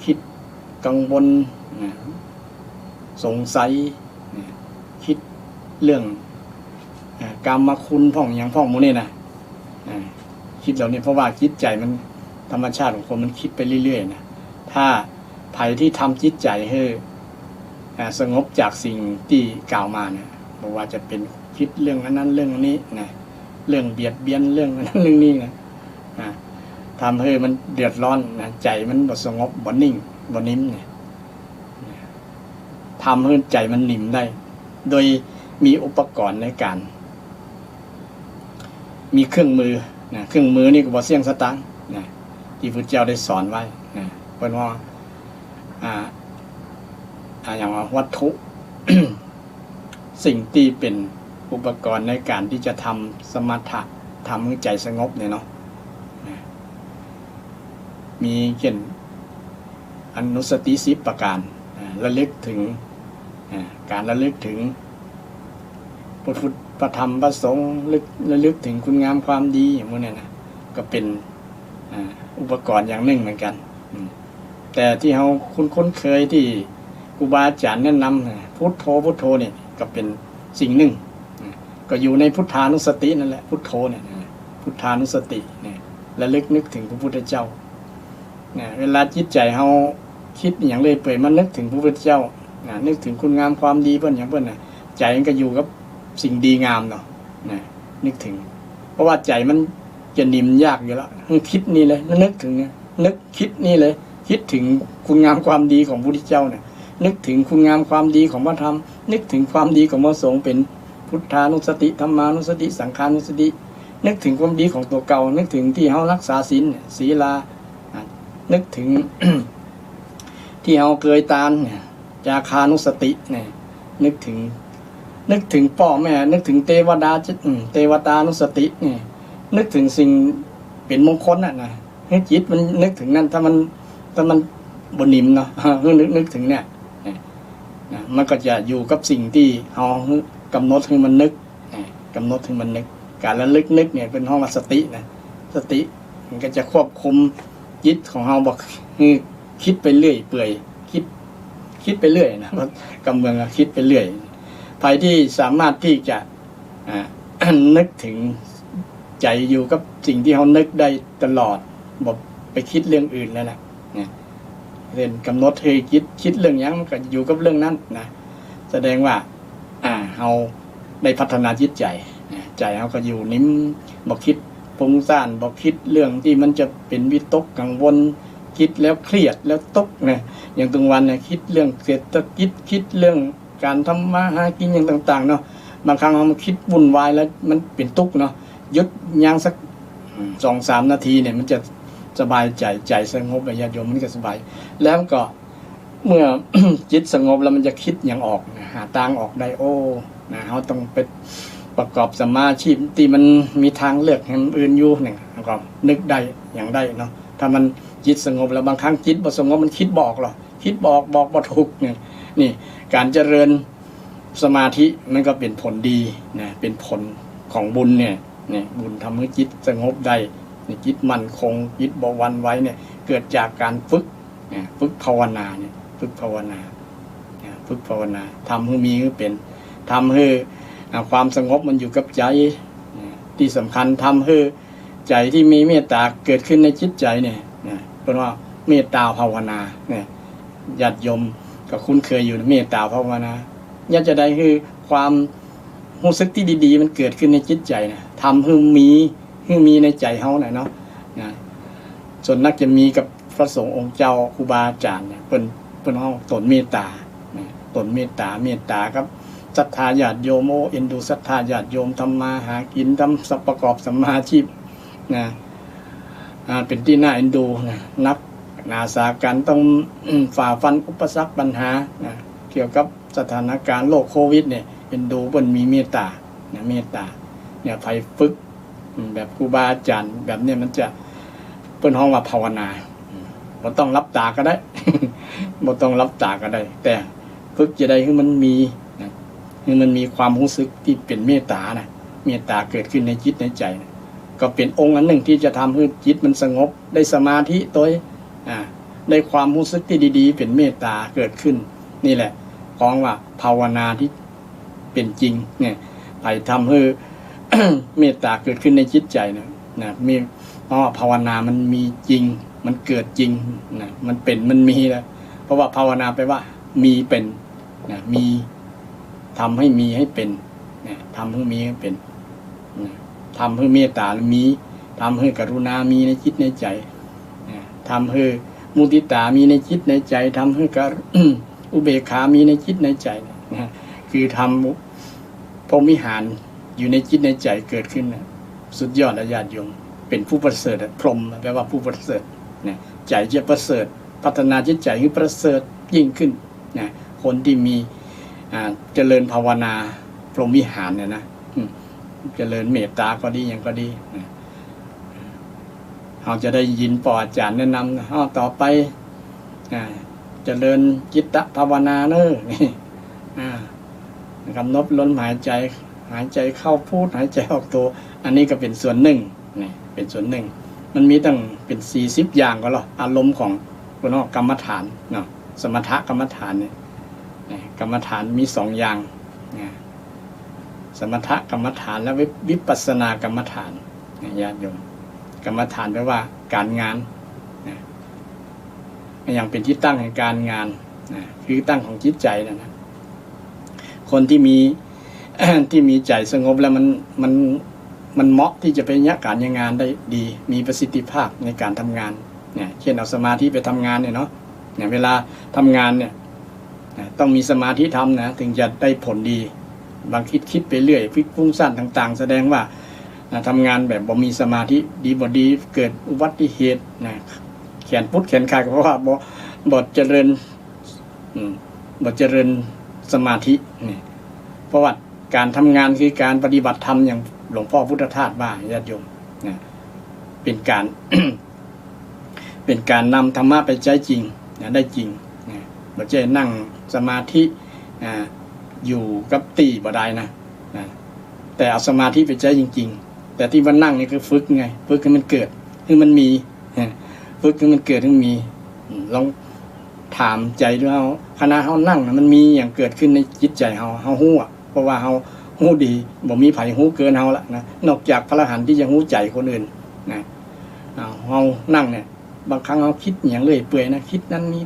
คิดกังวลสงสัยคิดเรื่องกรรมคุณพ่องอย่างพ่องมูนี่นะคิดเหล่านี้เพราะว่าจิตใจมันธรรมชาติของคนมันคิดไปเรื่อยๆนะถ้าภัยที่ทำจิตใจให้สงบจากสิ่งที่กล่าวมาเนี่ยบอกว่าจะเป็นคิดเรื่องนั้นเรื่องนี้นะเรื่องเบียดเบียนเรื่องนั้นเรื่องนี้นะทำให้มันเดือดร้อนนะใจมันบ่สงบบ่นิ่งบ่นิ่มเนี่ยทำให้ใจมันนิ่มได้โดยมีอุปกรณ์ในการมีเครื่องมือนะเครื่องมือนี่ก็บ่เสี่ยงสตังค์นะที่พระเจ้าได้สอนไว้นะเป็นว่าอย่างว่าวัตถุ สิ่งที่เป็นอุปกรณ์ในการที่จะทำสมถะทำให้ใจสงบเนี่ยเนาะมีเช่นอนุสติ10ประการระลึกถึงการระลึกถึงพระพุทธพระธรรมพระสงฆ์ระลึกถึงคุณงามความดีอย่างพวกนี้นะก็เป็นอุปกรณ์อย่างหนึ่งเหมือนกันแต่ที่เราคุ้นเคยที่ครูบาอาจารย์แนะนำพุทโธเนี่ยก็เป็นสิ่งหนึ่งก็อยู่ในพุทธานุสตินั่นแหละพุทโธเนี่ยพุทธานุสติเนี่ยระลึกนึกถึงพระพุทธเจ้าเวลาจิตใจเราคิดอย่างเลยเปื่อยมันนึกถึงพระพุทธเจ้านึกถึงคุณงามความดีเพื่อนอย่างเพื่อนใจมันก็อยู่กับสิ่งดีงามเนาะนึกถึงเพราะว่าใจมันจะนิ่มยากอยู่แล้วคิดนี่เลยนึกถึงนึกคิดนี่เลยคิดถึงคุณงามความดีของพระพุทธเจ้าเนี่ยนึกถึงคุณงามความดีของพระธรรมนึกถึงความดีของพระสงฆ์เป็นพุทธานุสติธรรมานุสติสังฆานุสตินึกถึงความดีของตัวเก่านึกถึงที่เรารักษาศีลศีลานึกถึง ที่เราเคยตานจาคานุสติเนี่ยนึกถึงพ่อแม่นึกถึงเทวดานุสติเนี่ยนึกถึงสิ่งเป็นมงคลนะให้จิตมันนึกถึงนั่นถ้ามันบนิ่มเนาะนึกถึงเนี่ยมันก็จะอยู่กับสิ่งที่เรากำหนดให้มันนึกการระลึกนึกเนี่ยเป็นห้องสตินะสติมันก็จะควบคุมจิตของเราบอกคิดไปเรื่อยเปื่อยคิดไปเรื่อยนะกำเมืองคิดไปเรื่อยภัยที่สามารถที่จะนึกถึงใจอยู่กับสิ่งที่เขานึกได้ตลอดบอกไปคิดเรื่องอื่นแล้วนะเรียนกำหนดให้คิดเรื่องยังก็อยู่กับเรื่องนั้นนะแสดงว่าเขาได้พัฒนาจิตใจใจเขาก็อยู่นิ่มบอกคิดฟุ้งซ่านบอกคิดเรื่องที่มันจะเป็นวิตกกังวลคิดแล้วเครียดแล้วตกนะอย่างตรงวันเนี่ยคิดเรื่องเศรษฐกิจคิดเรื่องการทำมาหากินอย่างต่างๆเนาะบางครั้งเรามาคิดวุ่นวายแล้วมันเป็นทุกข์เนาะหยุดยั้งสัก 2-3 นาทีเนี่ยมันจะสบายใจสงบญาติโยมมันก็สบายแล้วก็ เมื่อ จิตสงบแล้วมันจะคิดอย่างออกหาทางออกได้โอ้นะเขาต้องไปประกอบสมาธิที่มันมีทางเลือกให้มันอื่นอยู่เนี่ยก็นึกได้อย่างได้เนาะถ้ามันจิตสงบแล้วบางครั้งจิตบ่สงบมันคิดบอกหรอคิดบอกบ่ถูกเนี่ยนี่การเจริญสมาธิมันก็เป็นผลดีนะเป็นผลของบุญเนี่ยบุญทำให้จิตสงบได้จิตมั่นคงจิตบ่หวั่นไหวเนี่ยเกิดจากการฝึกภาวนาเนี่ยฝึกภาวนาฝึกภาวนาทำให้มีให้เป็นทำให้ความสงบมันอยู่กับใจที่สำคัญทำให้ใจที่มีเมตตาเกิดขึ้นในจิตใจเนี่ยเพราะว่าเมตตาภาวนาเนี่ยญาติโยมก็คุ้นเคยอยู่เมตตาภาวนาอยากจะได้คือความรู้สึกที่ดีๆมันเกิดขึ้นในจิตใจนะทำให้มีในใจเฮาหน่อยเนาะส่วนนักจะมีกับพระสงฆ์องค์เจ้าครูบาอาจารย์เนี่ยเป็นห้องตนเมตตาตนเมตตาครับศรัทธาญาติโยมเอ็นดูศรัทธาญาติโยมทำมาหากินทำสัพประกอบสัมมาชีพนะเป็นที่น่าเอ็นดูนะนักนาสาการต้องฝ่าฟันอุปสรรคปัญหานะเกี่ยวกับสถานการณ์โรคโควิดเนี่ยเอ็นดูเพิ่นมีเมตตาเมตตาเนี่ยไปฝึกแบบครูบาอาจารย์แบบนี้มันจะเพิ่นห้องว่าภาวนาบ่ต้องรับตาก็ได้ บ่ต้องรับตาก็ได้ แต่ฝึกจะได้ให้มันมีให้มันมีความรู้สึกที่เป็นเมตตานะเมตตาเกิดขึ้นในจิตในใจนะก็เป็นองค์อันหนึ่งที่จะทำให้จิตมันสงบได้สมาธิตัวได้ความรู้สึกที่ดีๆเป็นเมตตาเกิดขึ้นนี่แหละของว่าภาวนาที่เป็นจริงเนี่ยไปทำให้ เมตตาเกิดขึ้นในจิตใจนะมีเพราะว่าภาวนามันมีจริงมันเกิดจริงนะมันเป็นมันมีแล้วเพราะว่าภาวนาไปว่ามีเป็นนะมีทำให้มีให้เป็นนะทำให้มีให้เป็นนะทำให้เมตตามีทำให้กรุณามีในจิตในใจนะทำให้มุทิตามีในจิตในใจทำให้อุเบกขามีในจิตในใจนะคือทำพรหมิหารอยู่ในจิตในใจเกิดขึ้นนะสุดยอดญาติโยมเป็นผู้ประเสริฐพรหมแปลว่าผู้ประเสริฐนะใจจะประเสริฐพัฒนาจิตใจให้ประเสริฐยิ่งขึ้นนะคนที่มีเจริญภาวนาพรหมวิหารเนี่ยนะเจริญเมตตาก็ดีอย่างก็ดีนะเราจะได้ยินปออาจารย์แนะนำนะต่อไปเจริญจิตตภาวนาเนอะกำหนดลมหายใจเข้าพูดหายใจออกโทอันนี้ก็เป็นส่วนหนึ่งนี่เป็นส่วนหนึ่งมันมีตั้งเป็น40อย่างก็หรออารมณ์ของคนกรรมฐานเนาะสมถกรรมฐานเนี่ยกรรมฐานมี2อย่างสมถกรรมฐานและวิปัสสนากรรมฐานญาติโยมกรรมฐานแปลว่าการงานอย่างเป็นที่ตั้งแห่งการงานคือตั้งของจิตใจนะคนที่มี ที่มีใจสงบแล้วมันเหมาะที่จะไปยักการยังงานได้ดีมีประสิทธิภาพในการทำงานเนี่ยเช่นเอาสมาธิไปทำงานเนี่ยเนาะเวลาทำงานเนี่ยต้องมีสมาธิทำนะถึงจะได้ผลดีบางคิดไปเรื่อยฟิกฟุ้งซ่านต่างๆแสดงว่าทำงานแบบบ่มีสมาธิดีบ่ดีเกิดอุบัติเหตุแขนพุดแขนขาดเพราะว่าบ่เจริญสมาธินี่เพราะว่าการทำงานคือการปฏิบัติธรรมอย่างหลวงพ่อพุทธทาสว่าญาติโยมเป็นการ เป็นการนำธรรมะไปใช้จริงได้จริงบ่ใช่นั่งสมาธิอยู่กับตีบ่ได้นะแต่เอาสมาธิไปใช้จริงๆแต่ที่ว่านั่งนี่คือฝึกไงฝึกให้มันเกิดให้มันมีฝึกให้มันเกิดให้มีลองถามใจดูเฮาขณะเฮานั่งมันมีอย่างเกิดขึ้นในจิตใจเฮาฮู้เพราะว่าเฮาฮู้ดีบ่มีไผฮู้เกินเฮาละนะนอกจากพระอรหันต์ที่จะฮู้ใจคนอื่นนะเฮานั่งเนี่ยบางครั้งเฮาคิดอย่างเรื่อยเปื่อยนะคิดนั้นนี้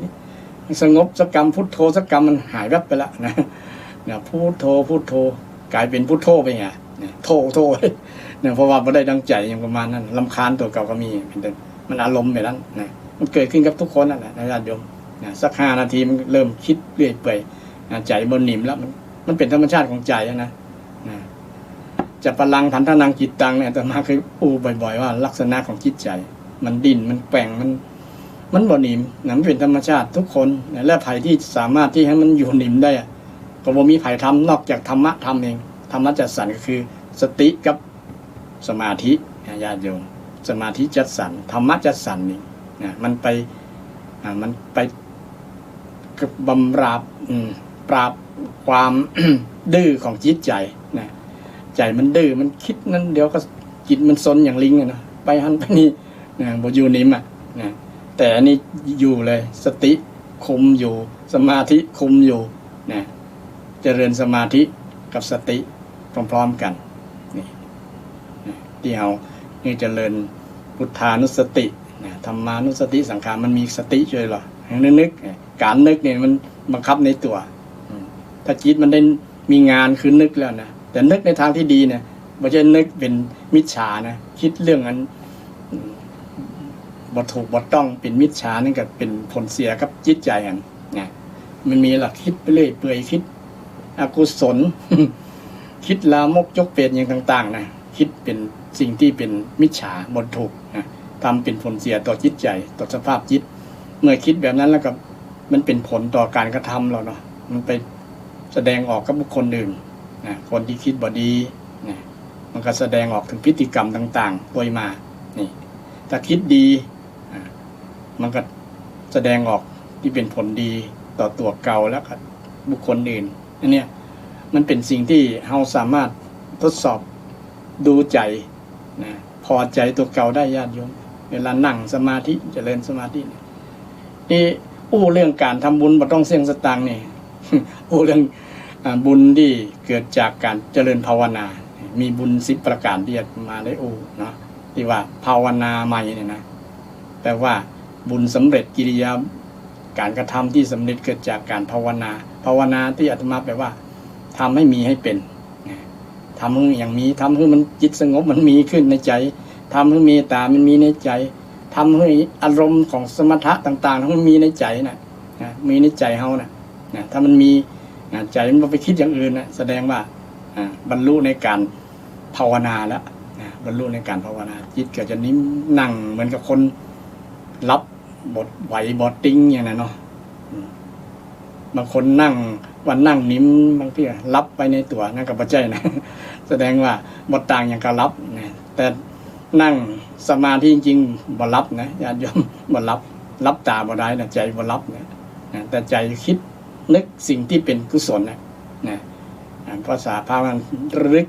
สงบสักกรรมพุทโธสักกรรมมันหายแวบไปละนะพุทโธกลายเป็นพุทโธไปไงโธเนี่ยเพราะว่าบ่ได้ดังใจอย่างประมาณนั้นรำคาญตัวเก่าก็มีมันอารมณ์แบบนั้นนะมันเกิดขึ้นกับทุกคนนั่นแหละญาติโยมสัก5 นาทีมันเริ่มคิดเรื่อยเปื่อยใจบ่นิ่มแล้วมันเป็นธรรมชาติของใจนะจะพลังพันธนังจิตตังเนี่ยแต่มาเคยบ่อยๆว่าลักษณะของจิตใจมันดิ้นมันแกว่ง มันบ่หนิมนะมันเป็นธรรมชาติทุกคนนะและไผที่สามารถที่ให้มันอยู่หนิมได้ก็บ่มีไผทำนอกจากธรรมะทำเองธรรมะจัดสรรก็คือสติกับสมาธิญาติโยมสมาธิจัดสรรธรรมะจัดสรรนี่นะมันไปบำราบปราบความ ดื้อของจิตใจนะใจมันดื้อมันคิดนั้นเดี๋ยวก็จิตมันซนอย่างลิงนะไปหันไปนี่นะบ่อยู่นิ่มนะแต่อันนี้อยู่เลยสติคุมอยู่สมาธิคุมอยู่นะเจริญสมาธิกับสติพร้อมๆกันนี่ที่เรานี่เจริญพุทธานุสตินะธรรมานุสติสังขารมันมีสติช่วยหรอนึกการนึกเนี่ยมันบังคับในตัวถ้าจิตมันได้มีงานคือนึกแล้วนะแต่นึกในทางที่ดีเนี่ยไม่ใช่นึกเป็นมิจฉานะคิดเรื่องนั้นบ่ถูกบ่ต้องเป็นมิจฉานั่นก็เป็นผลเสียกับจิตใจกันนะมันมีหลักคิดไปเรื่อยเปื่อยคิดอกุศล คิดลามกยกเปรตอย่างต่างๆนะคิดเป็นสิ่งที่เป็นมิจฉาบ่ถูกนะทำเป็นผลเสียต่อจิตใจต่อสภาพจิตเมื่อคิดแบบนั้นแล้วก็มันเป็นผลต่อการกระทำเราเนาะมันไปแสดงออกกับบุคคลอื่นนะคนที่คิดบ่ดีนะมันก็แสดงออกถึงพฤติกรรมต่างๆโดยมานี่ถ้าคิดดีมันก็แสดงออกที่เป็นผลดีต่อตัวเก่าแล้วก็บุคคลอื่นอันเนี้ยมันเป็นสิ่งที่เราสามารถทดสอบดูใจนะพอใจตัวเก่าได้ญาติโยมเวลานั่งสมาธิเจริญสมาธินี่เรื่องการทำบุญบ่ต้องเสี่ยงสตางค์นี่ เรื่องบุญที่เกิดจากการเจริญภาวนามีบุญ10ประการที่มาได้เนาะที่ว่าภาวนาใหม่เนี่ยนะแปลว่าบุญสำเร็จกิริยาการกระทำที่สำเร็จเกิดจากการภาวนาที่อาตมาแปลว่าทำให้มีให้เป็นทำให้อย่างมีทำให้มันจิตสงบมันมีขึ้นในใจทำให้เมตตามันมีในใจทำให้อารมณ์ของสมถะต่างๆมันมีในใจนะมีในใจเฮานะถ้ามันมีใจมันไปคิดอย่างอื่นนะแสดงว่าบรรลุในการภาวนาแล้วบรรลุในการภาวนาจิตก็จะนิ่งนั่งเหมือนกับคนรับบทไหวบทติ้งอย่างนั้นเนาะบางคนนั่งวันนั่งนิ่มบางทีรับไปในตัวนั่นกับปัจจัยนะ แสดงว่าบทต่างอย่างกับรับนะแต่นั่งสมาธิจริงๆบ่รับนะญาติโยมบ่รับตาบ่ได้นะใจบ่รับนะแต่ใจคิดนึกสิ่งที่เป็นกุศลนะภาษาพามันระลึก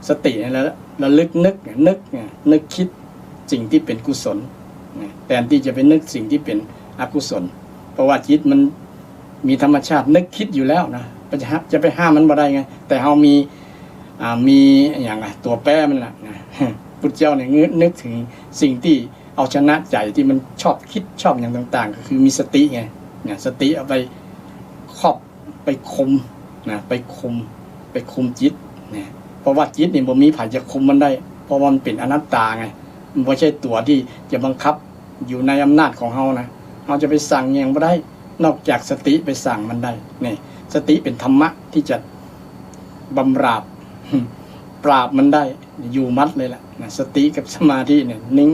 สติแล้วระลึกนึกคิดสิ่งที่เป็นกุศลแทนที่จะไปนึกสิ่งที่เป็นอกุศลเพราะว่าจิตมันมีธรรมชาตินึกคิดอยู่แล้วนะจะไปห้ามมันบ่ได้ไงแต่เฮามีอย่างตัวแป้มันล่ะนะพุทธเจ้าเนี่ยนึกถึงสิ่งที่เอาชนะใจที่มันชอบคิดชอบอย่างต่างๆก็คือมีสติไงเนี่ยสติเอาไปครอบไปคุมนะไปคุมจิตเนี่ยเพราะว่าจิตนี่บ่มีไผจะคุมมันได้เพราะมันเป็นอนัตตาไงมันไม่ใช่ตัวที่จะบังคับอยู่ในอำนาจของเฮานะเราจะไปสั่งอย่างบ่ได้นอกจากสติไปสั่งมันได้นี่สติเป็นธรรมะที่จะบำราบปราบมันได้อยู่มัดเลยล่ะนะสติกับสมาธิเนี่ยนิ่ง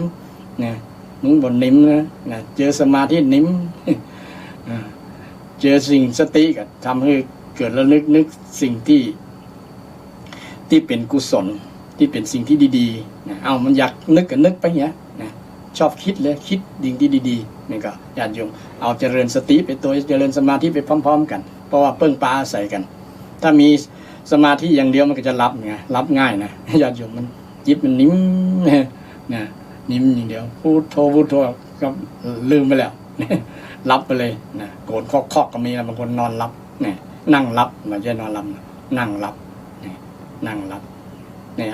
นะมึงบ่นิ่มนะเจอสมาธินิ่ม เจอสิ่งสติก็ทำให้เกิดระลึกนึกสิ่งที่เป็นกุศลที่เป็นสิ่งที่ดีๆนะมันอยากนึกก็นึกไปเงี้ยนะชอบคิดเลยคิดดิ่งที่ดีๆนี่ก็ญาติโยมเอาเจริญสติไปตัวเจริญสมาธิไปพร้อมๆกันเพราะว่าเพิ่งปลาอาศัยกันถ้ามีสมาธิอย่างเดียวมันก็จะรับง่ายนะญาติโยมมันจิตมันนิ่มนะนิ่มอย่างเดียวพูดโทก็ลืมไปแล้วรับไปเลยนะโกรธคอกก็มีนะบางคนนอนรับเนี่ยนั่งรับไม่ใช่นอนรับนั่งรับเนี่ย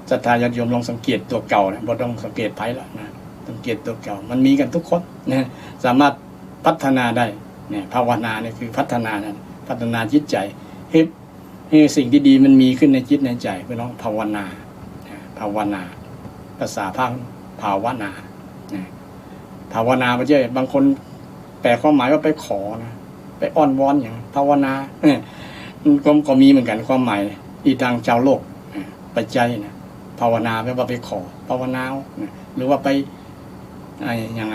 ศรัทธาญาติโยมลองสังเกตตัวเก่านะบ่ต้องสังเกตไผละนะสังเกตตัวเก่ามันมีกันทุกคนนะสามารถพัฒนาได้เนี่ยภาวนาเนี่ยคือพัฒนาจิตใจให้สิ่งที่ดีมันมีขึ้นในจิตในใจเพื่อน้องภาวนาภาษาภาวนาภาวนาไม่ใช่บางคนแปลความหมายว่าไปขอนะไปอ้อนวอนอย่างภาวนาก็มีเหมือนกันความหมายที่ทางชาวโลกไปใจนะภาวนาแปลว่าไปขอภาวนาหรือว่าไปอย่าง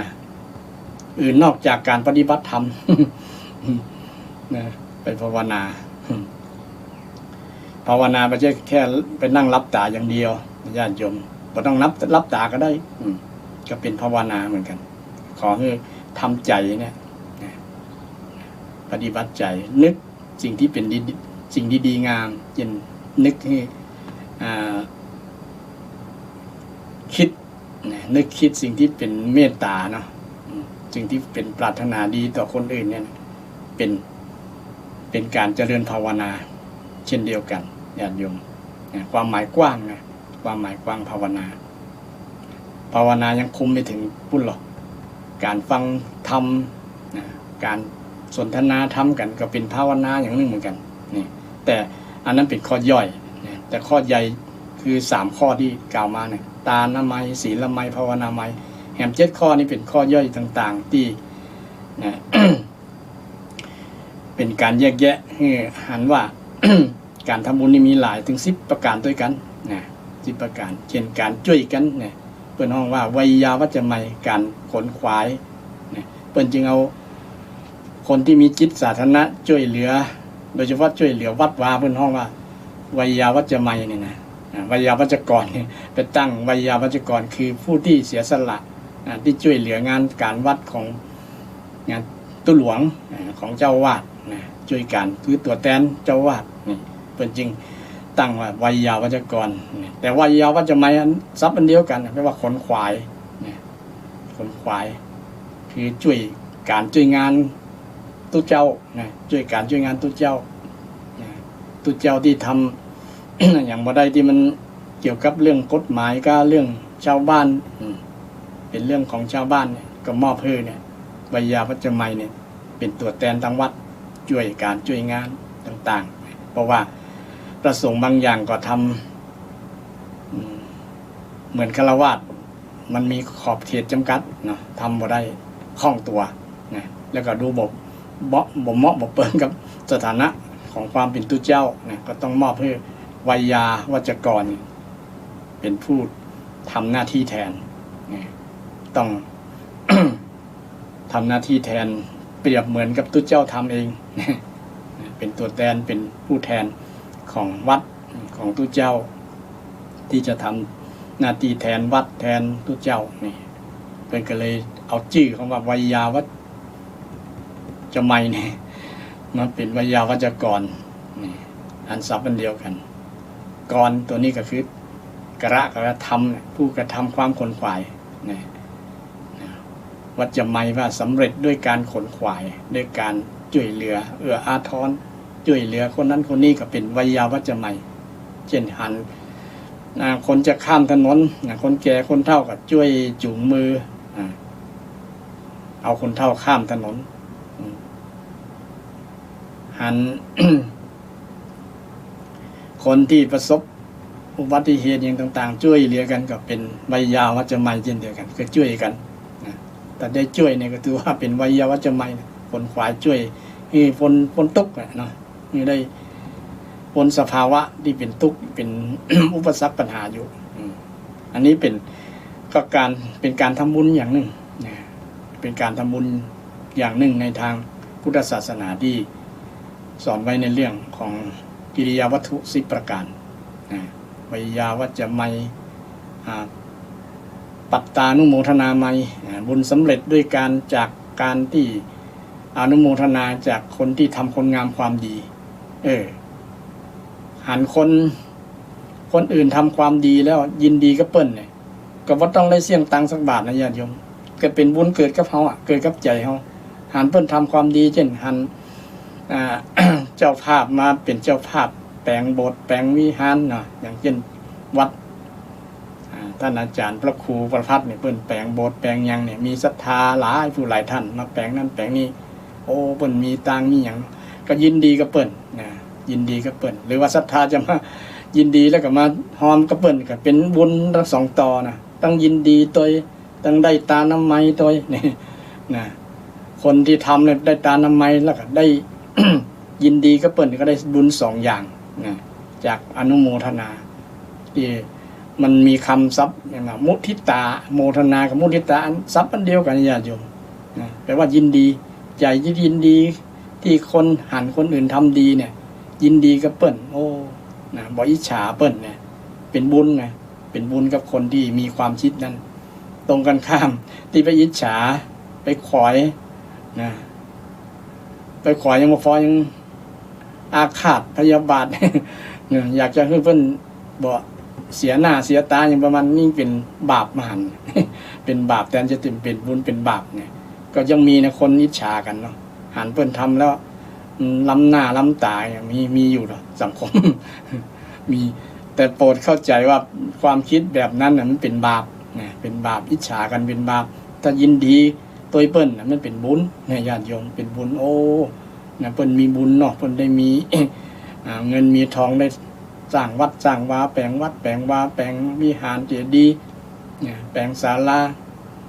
อื่นนอกจากการปฏิบัติธรรม นะไปภาวนาภาวนาไม่ใช่แค่ไปนั่งรับตาอย่างเดียวญาติโยมบ่ต้องรับตาก็ได้ก็เป็นภาวนาเหมือนกันขอให้ทำใจเนี่ยปฏิบัติใจนึกสิ่งที่เป็นดีสิ่งดีๆงามเช่นนึกให้คิดนึกคิดสิ่งที่เป็นเมตตาเนาะสิ่งที่เป็นปรารถนาดีต่อคนอื่นเนี่ยเป็นการเจริญภาวนาเช่นเดียวกันญาติโยมความหมายกว้างนะความหมายกว้างภาวนายังคุมไม่ถึงปุ้นหรอกการฟังธรรมการสนทนาธรรมกันก็เป็นภาวนาอย่างนึงเหมือนกันนี่แต่อันนั้นเป็นข้อย่อยแต่ข้อใหญ่คือ3ข้อที่กล่าวมาเนี่ยตานามัยศีลามัยภาวนามัยแหม7ข้อนี้เป็นข้อย่อยต่างๆที่นะ เป็นการแยกแยะให้หันว่า การทำบุญนี่มีหลายถึง10ประการด้วยกันนะ10ประการเช่นการช่วยกันเนี่ยเปิ้นห้องว่าวัยยาวัจจะไมการขนขวายเนี่ยเปิ้นจึงเอาคนที่มีจิตสาธารณะช่วยเหลือโดยเฉพาะช่วยเหลือวัดวาเปิ้นห้องว่าวัยยาวัจจะไมเนี่ยนะวัยยาวัจกรเนี่ยไปตั้งวัยยาวัจกรคือผู้ที่เสียสละที่ช่วยเหลืองานการวัดของงานตุหลวงของเจ้าวาดนะช่วยกันคือตัวแทนเจ้าวาดนี่เป็นจริงตั้งว่าวัยยาวัจกรแต่วัยยาวัจจะไมซับอันเดียวกันแปลว่าขนขวายขนขวายคือช่วยการช่วยงานตุเจ้าช่วยการช่วยงานตุเจ้าที่ทำ อย่างบ่ได้ที่มันเกี่ยวกับเรื่องกฎหมายก็เรื่องชาวบ้านเป็นเรื่องของชาวบ้านเนี่ยก็มอบให้เนี่ยวัยยาวัจจะไมเนี่ยเป็นตัวแทนทางวัดช่วยการช่วยงานต่างๆเพราะว่าประสงค์บางอย่างก็ทำเหมือนฆราวาสมันมีขอบเขตจำกัดเนาะทำบ่ได้คล่องตัวนะแล้วก็ดูบ่เหมาะบ่เปิงกับสถานะของความเป็นตุเจ้านะก็ต้องมอบให้วัยยาวัจกรเป็นผู้ทำหน้าที่แทนนะต้อง ทำหน้าที่แทนเปรียบเหมือนกับตุเจ้าทำเอง เป็นตัวแทนเป็นผู้แทนของวัดของตุเจ้าที่จะทำหน้าที่แทนวัดแทนตุเจ้านี่เป็นก็เลยเอาชื่อของว่าวัยยาวัจจะไมเนี่ยมาเป็นวัยยาวัจกรนี่อันศัพท์อันเดียวกันกรตัวนี้ก็คือกระทำผู้กระทำความขนขวายนี่วัจจะไมว่าสำเร็จด้วยการขนขวายด้วยการช่วยเหลืออาทรช่วยเหลือคนนั้นคนนี้ก็เป็นวัยยาวัจจะไมเช่นหันคนจะข้ามถนนคนแก่คนเฒ่าก็ช่วยจูงมือเอาคนเฒ่าข้ามถนนหัน คนที่ประสบอุบัติเหตุอย่างต่างๆช่วยเหลือกันก็เป็นวัยยาวัจจะไมเช่นเดียวกันก็ช่วยกันแต่ได้ช่วยเนี่ยก็ถือว่าเป็นวัยยาวัจจะไมคนขวายช่วยให้พ้นทุกข์เนาะนี่ได้พ้นสภาวะที่เป็นทุกข์เป็น อุปสรรคปัญหาอยู่อันนี้เป็นการทำบุญอย่างหนึ่งเป็นการทำบุญอย่างหนึ่งในทางพุทธศาสนาที่สอนไว้ในเรื่องของกิริยาวัตถุ10ประการวัยยาวัจจะไมปัตตานุโมทนาไมบุญสำเร็จด้วยจากการที่อนุโมทนาจากคนที่ทำคนงามความดีหันคนอื่นทำความดีแล้วยินดีกับเปิ้นเนี่ยก็บ่ต้องได้เสี่ยงตังค์สักบาทนะญาติโยมก็เป็นบุญเกิดกับเฮาเกิดกับใจเฮาหันเปิ้นทำความดีเช่นหันเจ้าภาพมาเป็นเจ้าภาพแปลงโบสถ์แปลงวิหารเนาะอย่างเช่นวัดท่านอาจารย์พระครูประภัตเนี่ยเปิ้นแปลงโบสถ์แปลงหยังเนี่ยมีศรัทธาหลายผู้หลายท่านมาแปลงนั้นแปลงนี้โอ้เปิ้นมีตังมีหยังก็ยินดีกับเปิ้นนะยินดีกับเปิ้นหรือว่าศรัทธาจะมายินดีแล้วก็มาหอมกับเปิ้นก็เป็นบุญทั้งสองต่อนะต้องยินดีตัวต้องได้ตาน้ำไม้ตัวนี่นะคนที่ทำเนี่ยได้ตาน้ำไม้แล้วก็ได้ ยินดีกับเปิ้นก็ได้บุญ2อย่างนะจากอนุโมทนาที่มันมีคำศัพท์อย่างมุทิตาโมทนากับมุทิตาศัพท์อันเดียวกันญาติโยม นะแปลว่ายินดีใจยินดีที่คนหันคนอื่นทำดีเนี่ยยินดีกับเปิ้นโอ้นะบ่อิจฉาเปิ้นเนี่ยเป็นบุญไงเป็นบุญกับคนที่มีความคิดนั้นตรงกันข้ามที่ไปอิจฉาไปขอยนะไปขอยยังมาฟ้องยังอาฆาตพยาบาท อยากจะให้เพิ่นบ่เสียหน้าเสียตาอย่างประมาณนี้เป็นบาปมหันต์ เป็นบาปแทนจะเป็นบุญเป็นบาปเนี่ยก็ยังมีนะคนอิจฉากันเนาะหันเพิ่นทำแล้วล้ำหน้าล้ำตาอย่างมีอยู่เนาะสังคม มีแต่โปรดเข้าใจว่าความคิดแบบนั้นน่ะมันเป็นบาปนะเป็นบาปอิจฉากันเป็นบาปถ้ายินดีตัวเปิ้นน่ะมันเป็นบุญเนี่ยญาติโยมเป็นบุญโอ้นะเปิ้นมีบุญเนาะเปิ้นได้มี เงินมีทองได้สร้างวัดสร้างวาแปลงวัดแปลงวาแปลงวิหารเจดีย์เนี่ยแปลงศาลา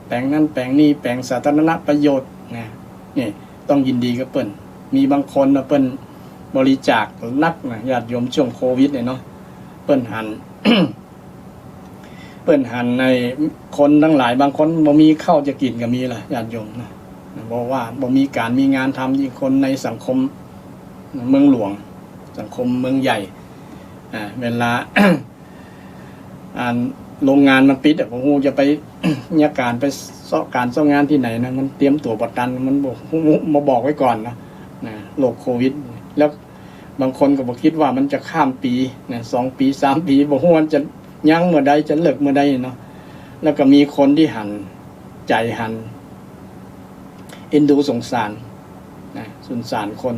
แปลงนั้นแปลงนี้แปลงสาธารณประโยชน์นะนี่ต้องยินดีกับเปิ้นมีบางคนนะเปิ้นบริจาคนักนะญาติโยมช่วงโควิดเนี่ยเนาะเปิ้นหัน เปิ้นหันในคนทั้งหลายบางคนบ่มีข้าวจะกินก็มีล่ะญาติโยมนะบอกว่าบ่มีการมีงานทำยิ่งคนในสังคมเมืองหลวงสังคมเมืองใหญ่เวลา โรงงานมันปิดผมจะไป เนี่ยการไปซ่อการซ่องานที่ไหนนะมันเตรียมตัวประกันมันบอกไว้ก่อนนะโรคโควิดแล้วบางคนก็บอกคิดว่ามันจะข้ามปีนะ2 ปี 3 ปีบอกว่ามันจะยั้งเมื่อใดจะเลิกเมื่อใดเนาะแล้วก็มีคนที่หันใจหันเอ็นดูสงสารนะสงสารคน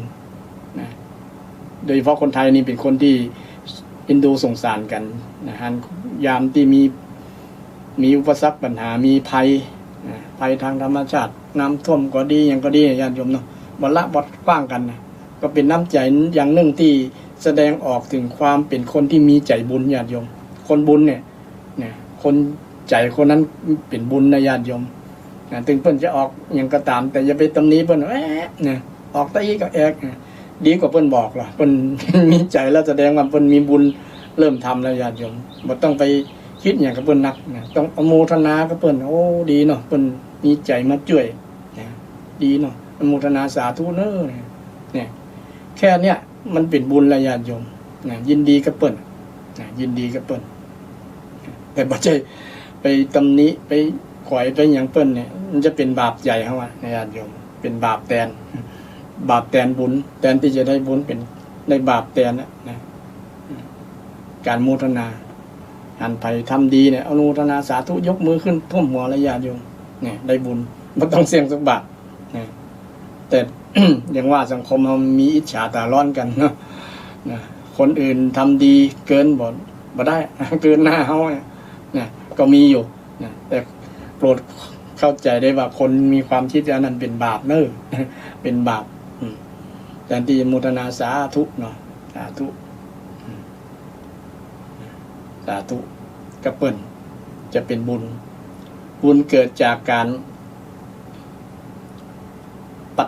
นะโดยเฉพาะคนไทยนี่เป็นคนที่เอ็นดูสงสารกันนะฮะยามที่มีอุปสรรคปัญหามีภัยทางธรรมชาติน้ำท่วมก็ดีอย่างก็ดีญาติโยมเนาะบ่ละบ่กว้างกันนะก็เป็นน้ำใจอย่างหนึ่งที่แสดงออกถึงความเป็นคนที่มีใจบุญญาติโยมคนบุญเนี่ยคนใจคนนั้นเป็นบุญนะญาติโยมถึงเพิ่นจะออกอย่างก็ตามแต่อย่าไปตำหนิเพิ่นเนี่ยออกตะอีก็แอกดีกว่าเพิ่นบอกล่ะเพิ่น มีใจแล้วแสดงว่าเพิ่นมีบุญเริ่มทำแล้วญาติโยมบ่ต้องไปคิดอย่างกับเพิ่นนักนะต้องอนุโมทนากับเพิ่นโอ้ดีเนาะเพิ่นมีใจมาช่วยดีเนาะอนุโมทนาสาธุเน้อเนี่ยแค่เนี้ยมันเป็นบุญแล้วญาติโยมยินดีกับเพิ่นยินดีกับเพิ่นแต่บ่ใช่ไปตำหนิไปขวายไปอย่างเปิ้นเนี่ยมันจะเป็นบาปใหญ่เฮาว่าญาติโยมเป็นบาปแทนบุญแทนที่จะได้บุญเป็นได้บาปแทนนะการโมทนาหันไผทำดีเนี่ยอนุโมทนาสาธุยกมือขึ้นท่วมหัวแล้วญาติโยมเนี่ยได้บุญบ่ต้องเสี่ยงสักบาทนะแต่ อย่างว่าสังคมเรามีอิจฉาตาร้อนกันเนาะคนอื่นทำดีเกินบ่ได้ เกินหน้าเฮาเนี่ยก็มีอยู่นะแต่โปรดเข้าใจได้ว่าคนมีความคิดอย่างนั้นเป็นบาปเน้อ เป็นบาปแต่ที่โมทนาสาธุเนาะสาธุกับเปิ้นจะเป็นบุญเกิดจากการป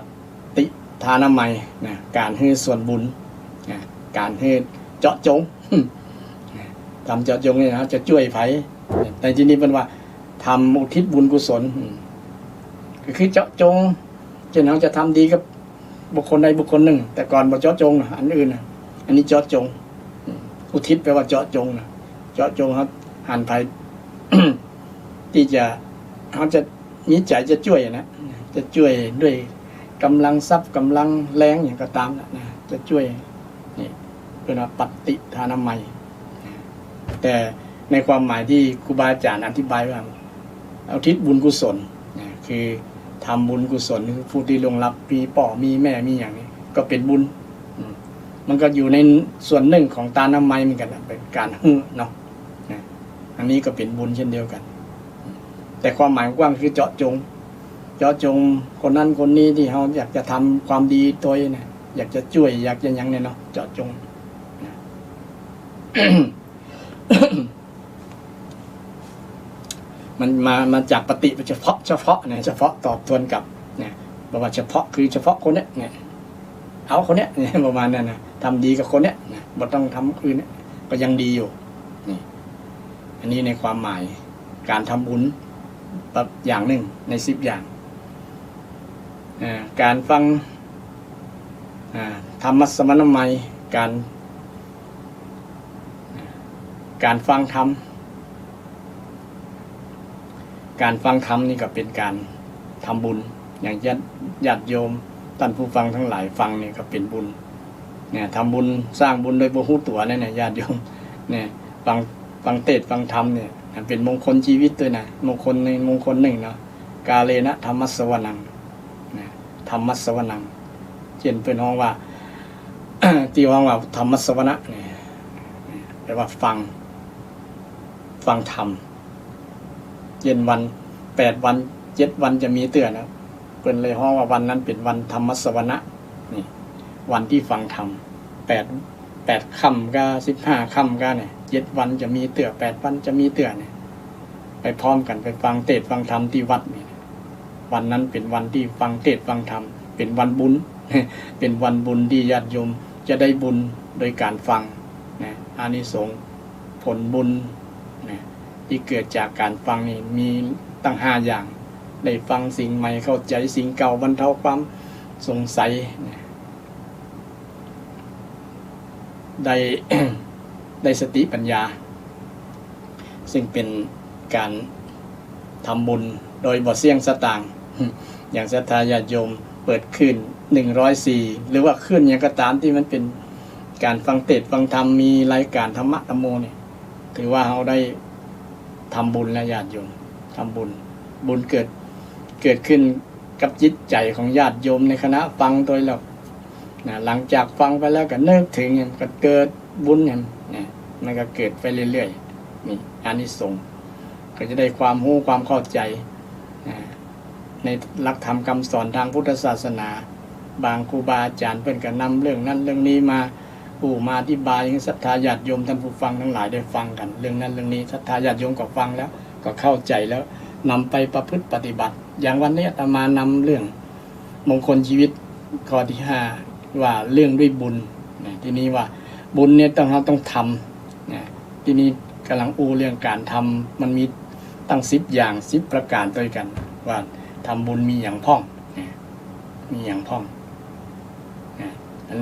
ฏิทานามัยนะการให้ส่วนบุญนะการให้เจาะจง ทำเจาะจงนี่นะจะช่วยไผแต่ทีนี้เป็นว่าทำอุทิศบุญกุศลก็คือเจาะจงเช่นเราจะทำดีกับบุคคลใดบุคคลหนึ่งแต่ก่อนบ่เจาะจงอันอื่นอันนี้เจาะจงอุทิศแปลว่าเจาะจงเจาะจงครับหันไผ ที่จะเขาจะมีใจจะช่วยนะจะช่วยด้วยกำลังทรัพย์กำลังแรงอย่างก็ตามนะจะช่วยนี่เป็นว่าปฏิทานามัยแต่ในความหมายที่ครูบาอาจารย์อธิบายว่าเอาทิศบุญกุศลคือทำบุญกุศลผู้ที่ล่วงลับมีพ่อมีแม่มีอย่างนี้ก็เป็นบุญมันก็อยู่ในส่วนหนึ่งของทานนามัยเหมือนกันเป็นการเนาะอันนี้ก็เป็นบุญเช่นเดียวกันแต่ความหมายกว้างคือเจาะจงคนนั้นคนนี้ที่เขาอยากจะทำความดีตัวเนี่ยอยากจะช่วยอยากจะยังเนี่ยเนาะเจาะจง มันมาจากปฏิเฉพาะเนี่ยเฉพาะตอบทวนกับเนี่ยบอกว่าเฉพาะคือเฉพาะคนเนี้ยเนี่ยเอาคนเนี้ยประมาณนั้นนะทำดีกับคนเนี้ยบ่ต้องทำอื่นก็ยังดีอยู่นี่อันนี้ในความหมายการทำบุญแบบอย่างหนึ่งใน10 อย่าง การฟังธรรมสวนามัยการฟังธรรมนี่ก็เป็นการทำบุญอย่างญาติโยมท่านผู้ฟังทั้งหลายฟังนี่ก็เป็นบุญเนี่ยทำบุญสร้างบุญโดยบ่ฮู้ตัวเนี่ยญาติโยมเนี่ยฟังเทศน์ฟังธรรมเนี่ยเป็นมงคลชีวิตด้วยนะมงคลหนึ่งเนาะกาเลนะธรรมสวนังนะธรรมสวนังเช่นเป็นห้องว่า ที่ห้องว่าธรรมสวนะเนี่ยแปลว่าฟังธรรมเย็นวัน8 วัน7 วันจะมีเตือนนะเป็นเลยห้องว่าวันนั้นเป็นวันธรรมสวนะนี่วันที่ฟังธรรม8ค่ำก็15ค่ำก็เนี่ย7 วันจะมีเตือ8 วันจะมีเตือเนี่ยไปพร้อมกันไปฟังเทศน์ฟังธรรมที่วัดนี่วันนั้นเป็นวันที่ฟังเทศน์ฟังธรรมเป็นวันบุญ เป็นวันบุญที่ญาติโยมจะได้บุญโดยการฟังนะอานิสงส์ผลบุญนะที่เกิดจากการฟังนี่มีตั้ง5 อย่างได้ฟังสิ่งใหม่เข้าใจสิ่งเก่าบรรเทาความสงสัยนะได้ ได้สติปัญญาซึ่งเป็นการทำบุญโดยบ่เสี่ยงสตางค์ อย่างศรัทธาญาติโยมเปิดขึ้น104หรือว่าขึ้นอย่างก็ตามที่มันเป็นการฟังเทศน์ฟังธรรมมีรายการธรรมะธรรมโมเนี่ยถือว่าเราได้ทำบุญและญาติโยมทำบุญเกิดขึ้นกับจิตใจของญาติโยมในคณะฟังโดยเราหลังจากฟังไปแล้วก็นึกถึงก็เกิดบุญเนี่ยมันก็เกิดไปเรื่อยๆนี่อานิสงส์ก็จะได้ความรู้ความเข้าใจในหลักธรรมคำสอนทางพุทธศาสนาบางครูบาอาจารย์เพิ่นก็นำเรื่องนั้นเรื่องนี้มาอธิบายให้ศรัทธาญาติโยมท่านผู้ฟังทั้งหลายได้ฟังกันเรื่องนั้นเรื่องนี้ศรัทธาญาติโยมก็ฟังแล้วก็เข้าใจแล้วนำไปประพฤติปฏิบัติอย่างวันนี้อาตมานำเรื่องมงคลชีวิตข้อที่5ว่าเรื่องด้วยบุญทีนี้ว่าบุญเนี่ยต้องทำทีนี้กำลังเรื่องการทำมันมีตั้ง10 อย่าง10 ประการด้วยกันว่าทำบุญมีอย่างพ่องอัน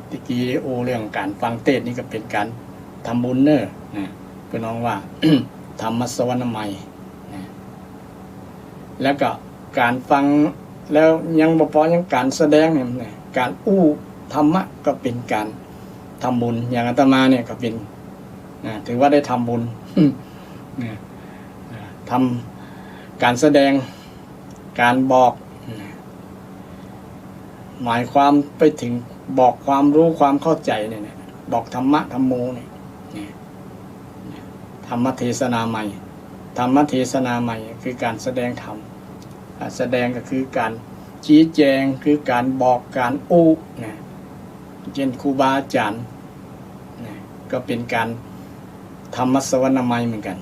ตะกี้เรื่องการฟังเทศน์นี่ก็เป็นการทำบุญเนอะเพื่อนน้องว่า ธรรมสวนามัยแล้วก็การฟังแล้วยังบ่พอยังการแสดงเนี่ยการธรรมะก็เป็นการทำบุญอย่างอาตมาเนี่ยก็เป็นถือว่าได้ทำบุญ ทำการแสดงการบอกหมายความไปถึงบอกความรู้ความเข้าใจเนี่ยบอกธรรมะธรรมโมเนี่ยธรรมเทศนาใหม่คือการแสดงธรรมแสดงก็คือการชี้แจงคือการบอกการนะเช่นครูบาอาจารย์ก็เป็นการธรรมสวนามัยเหมือนกัน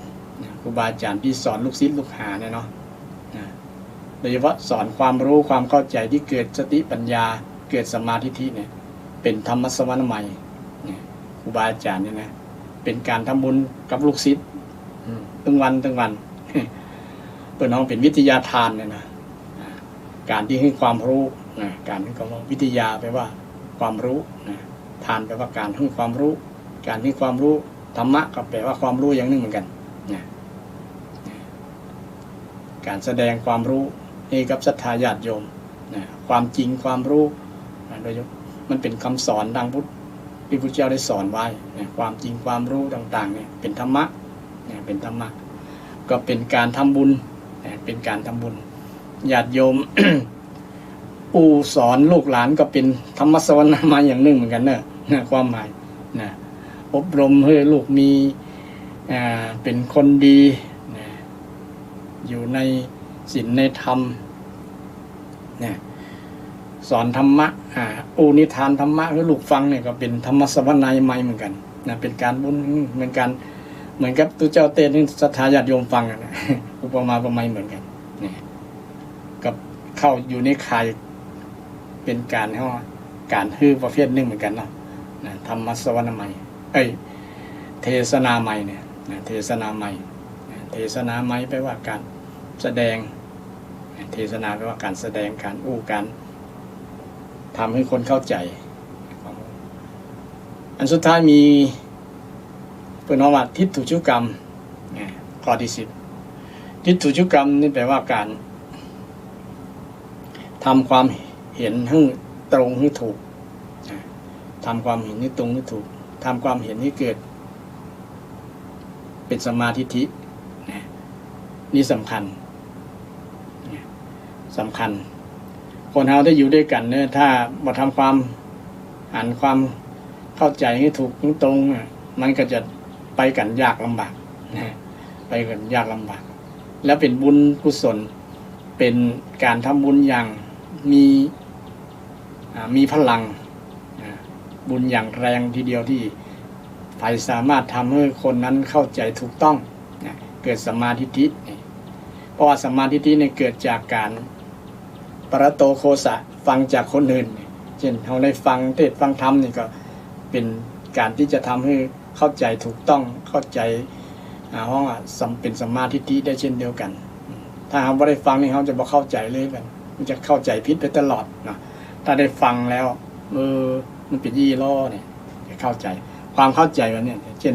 ครูบาอาจารย์ที่สอนลูกศิษย์ลูกหาเนี่ยเนาะโดยเฉพาะสอนความรู้ความเข้าใจที่เกิดสติปัญญาเกิดสมาธิเนี่ยเป็นธรรมสวนามัยครูบาอาจารย์เนี่ยนะเป็นการทำบุญกับลูกศิษย์ทั้งวันเปิดน้องเป็นวิทยาทานเนี่ยนะการที่ให้ความรู้การให้ความรู้วิทยาแปลว่าความรู้ทานแปลว่าการให้ความรู้การให้ความรู้ธรรมะก็แปลว่าความรู้อย่างหนึ่งเหมือนกันการแสดงความรู้ให้กับศรัทธาญาติโยมความจริงความรู้โดยมันเป็นคำสอนดังพุทธที่พระเจ้าได้สอนไว้ความจริงความรู้ต่างๆเนี่ยเป็นธรรมะเป็นธรรมะก็เป็นการทำบุญเป็นการทำบุญญาติโยม สอนลูกหลานก็เป็นธรรมสวนามัยอย่างหนึ่งเหมือนกันเนอะความหมายอบรมให้ลูกมีเป็นคนดีอยู่ในศีลในธรรมสอนธรรมะนิทานธรรมะให้ลูกฟังเนี่ยก็เป็นธรรมสวนามัยเหมือนกันเป็นการบุญเหมือนกับตัวเจ้าเต้นที่ศรัทธาญาติโยมฟังอุปมาประไมยเหมือนกันกับเข้าอยู่ในข่ายเป็นการประเภทหนึ่งเหมือนกันเนาะธรรมสวนามัยเทศนาใหม่เนี่ยเทศนาใหม่แปลว่าการแสดง เทศนาแปลว่าการแสดงการการทำให้คนเข้าใจอันสุดท้ายมีเป็นว่าทิฏฐุชุกรรมข้อที่10ทิฏฐุชุกรรมนี่แปลว่าการทำความเห็นให้ตรงให้ถูกทำความเห็นให้ตรงให้ถูกทำความเห็นให้เกิดเป็นสัมมาทิฏฐินี่สำคัญคนเราได้อยู่ด้วยกันเนี่ยถ้ามาทำความอ่านความเข้าใจให้ถูกตรงมันก็จะไปกันยากลำบากไปกันยากลำบากแล้วเป็นบุญกุศลเป็นการทำบุญอย่างมีพลังบุญอย่างแรงทีเดียวที่ใครสามารถทำให้คนนั้นเข้าใจถูกต้องเกิดสัมมาทิฏฐิเพราะว่าสัมมาทิฏฐิเนี่ยเกิดจากการปรโตโคสะฟังจากคนอื่นเช่นเราได้ฟังเทศน์ฟังธรรมนี่ก็เป็นการที่จะทำให้เข้าใจถูกต้องเข้าใจห้องเป็นสัมมาทิฏฐิได้เช่นเดียวกันถ้าเราไม่ได้ฟังนี่เขาจะบ่เข้าใจเลยกันมันจะเข้าใจผิดไปตลอดนะถ้าได้ฟังแล้วมันเป็นยี่ล้อเนี่ยจะเข้าใจความเข้าใจว่าเนี่ยเช่น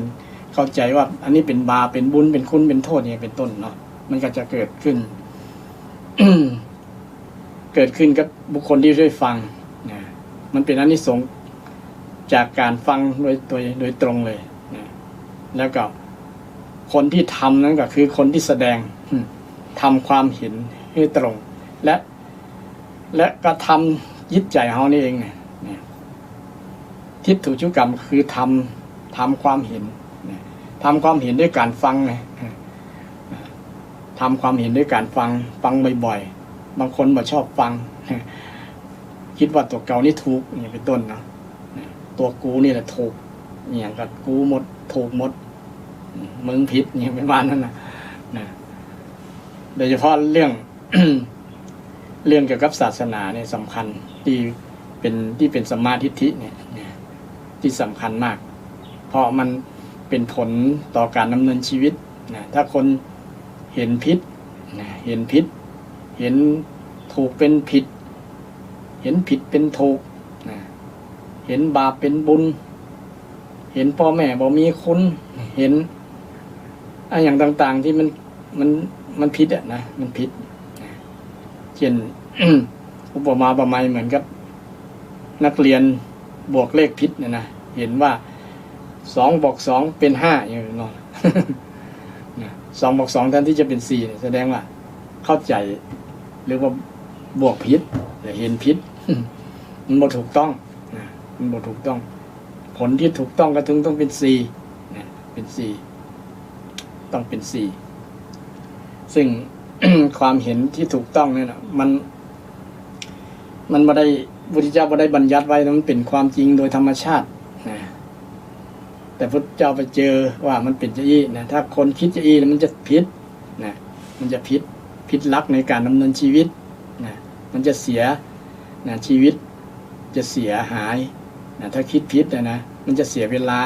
เข้าใจว่าอันนี้เป็นบาปเป็นบุญเป็นคุณเป็นโทษเนี่ยเป็นต้นเนาะมันก็จะเกิดขึ้น เกิดขึ้นกับบุคคลที่ได้ฟังนะมันเป็นอานิสงส์จากการฟังโดยตรงเลยนะแล้วก็คนที่ทำนั้นก็คือคนที่แสดงทำความเห็นให้ตรงและก็ทำยึดใจเขานี่เองเนี่ยทิฏฐุชุกรรมคือทำความเห็นทำความเห็นด้วยการฟังไงทำความเห็นด้วยการฟังบ่อยๆบางคนบ่ชอบฟังคิดว่าตัวเก่านี่ถูกอย่างเป็นต้นนะตัวกูนี่แหละถูกอย่างกับกูหมดถูกหมดมึงผิดอย่างเป็นบ้านนั่นนะโดยเฉพาะเรื่อง เรื่องเกี่ยวกับศาสนาเนี่ยสำคัญที่เป็นสัมมาทิฏฐิเนี่ยที่สำคัญมากเพราะมันเป็นผลต่อการดำเนินชีวิตนะถ้าคนเห็นผิดเห็นถูกเป็นผิดเห็นผิดเป็นถูกเห็นบาปเป็นบุญเห็นพ่อแม่บ่มีคุณเห็นอย่างต่างๆที่มันผิดอ่ะนะมันผิดเช่น อุปมาประไมยเหมือนกับนักเรียนบวกเลขผิดเนี่ยนะเห็นว่า2 บวก 2เป็น5อย่างนั้น2 บวก 2แทนที่จะเป็น4เนี่ยแสดงว่าเข้าใจหรือว่าบวกผิดหรือเห็นผิด มันบ่ถูกต้องมันบ่ถูกต้องผลที่ถูกต้องก็ต้องเป็น4นะเป็น4ต้องเป็น4ซึ่ง ความเห็นที่ถูกต้องเนี่ยนะมันบ่ได้พุทธเจ้าบ่ได้บัญญัติไว้มันเป็นความจริงโดยธรรมชาตินะแต่พุทธเจ้าไปเจอว่ามันเป็นจะอี้นะถ้าคนคิดจะอี้มันจะผิดนะมันจะผิดหลักในการดำเนินชีวิตนะมันจะเสียนะชีวิตจะเสียหายนะถ้าคิดผิดนะมันจะเสียเวลา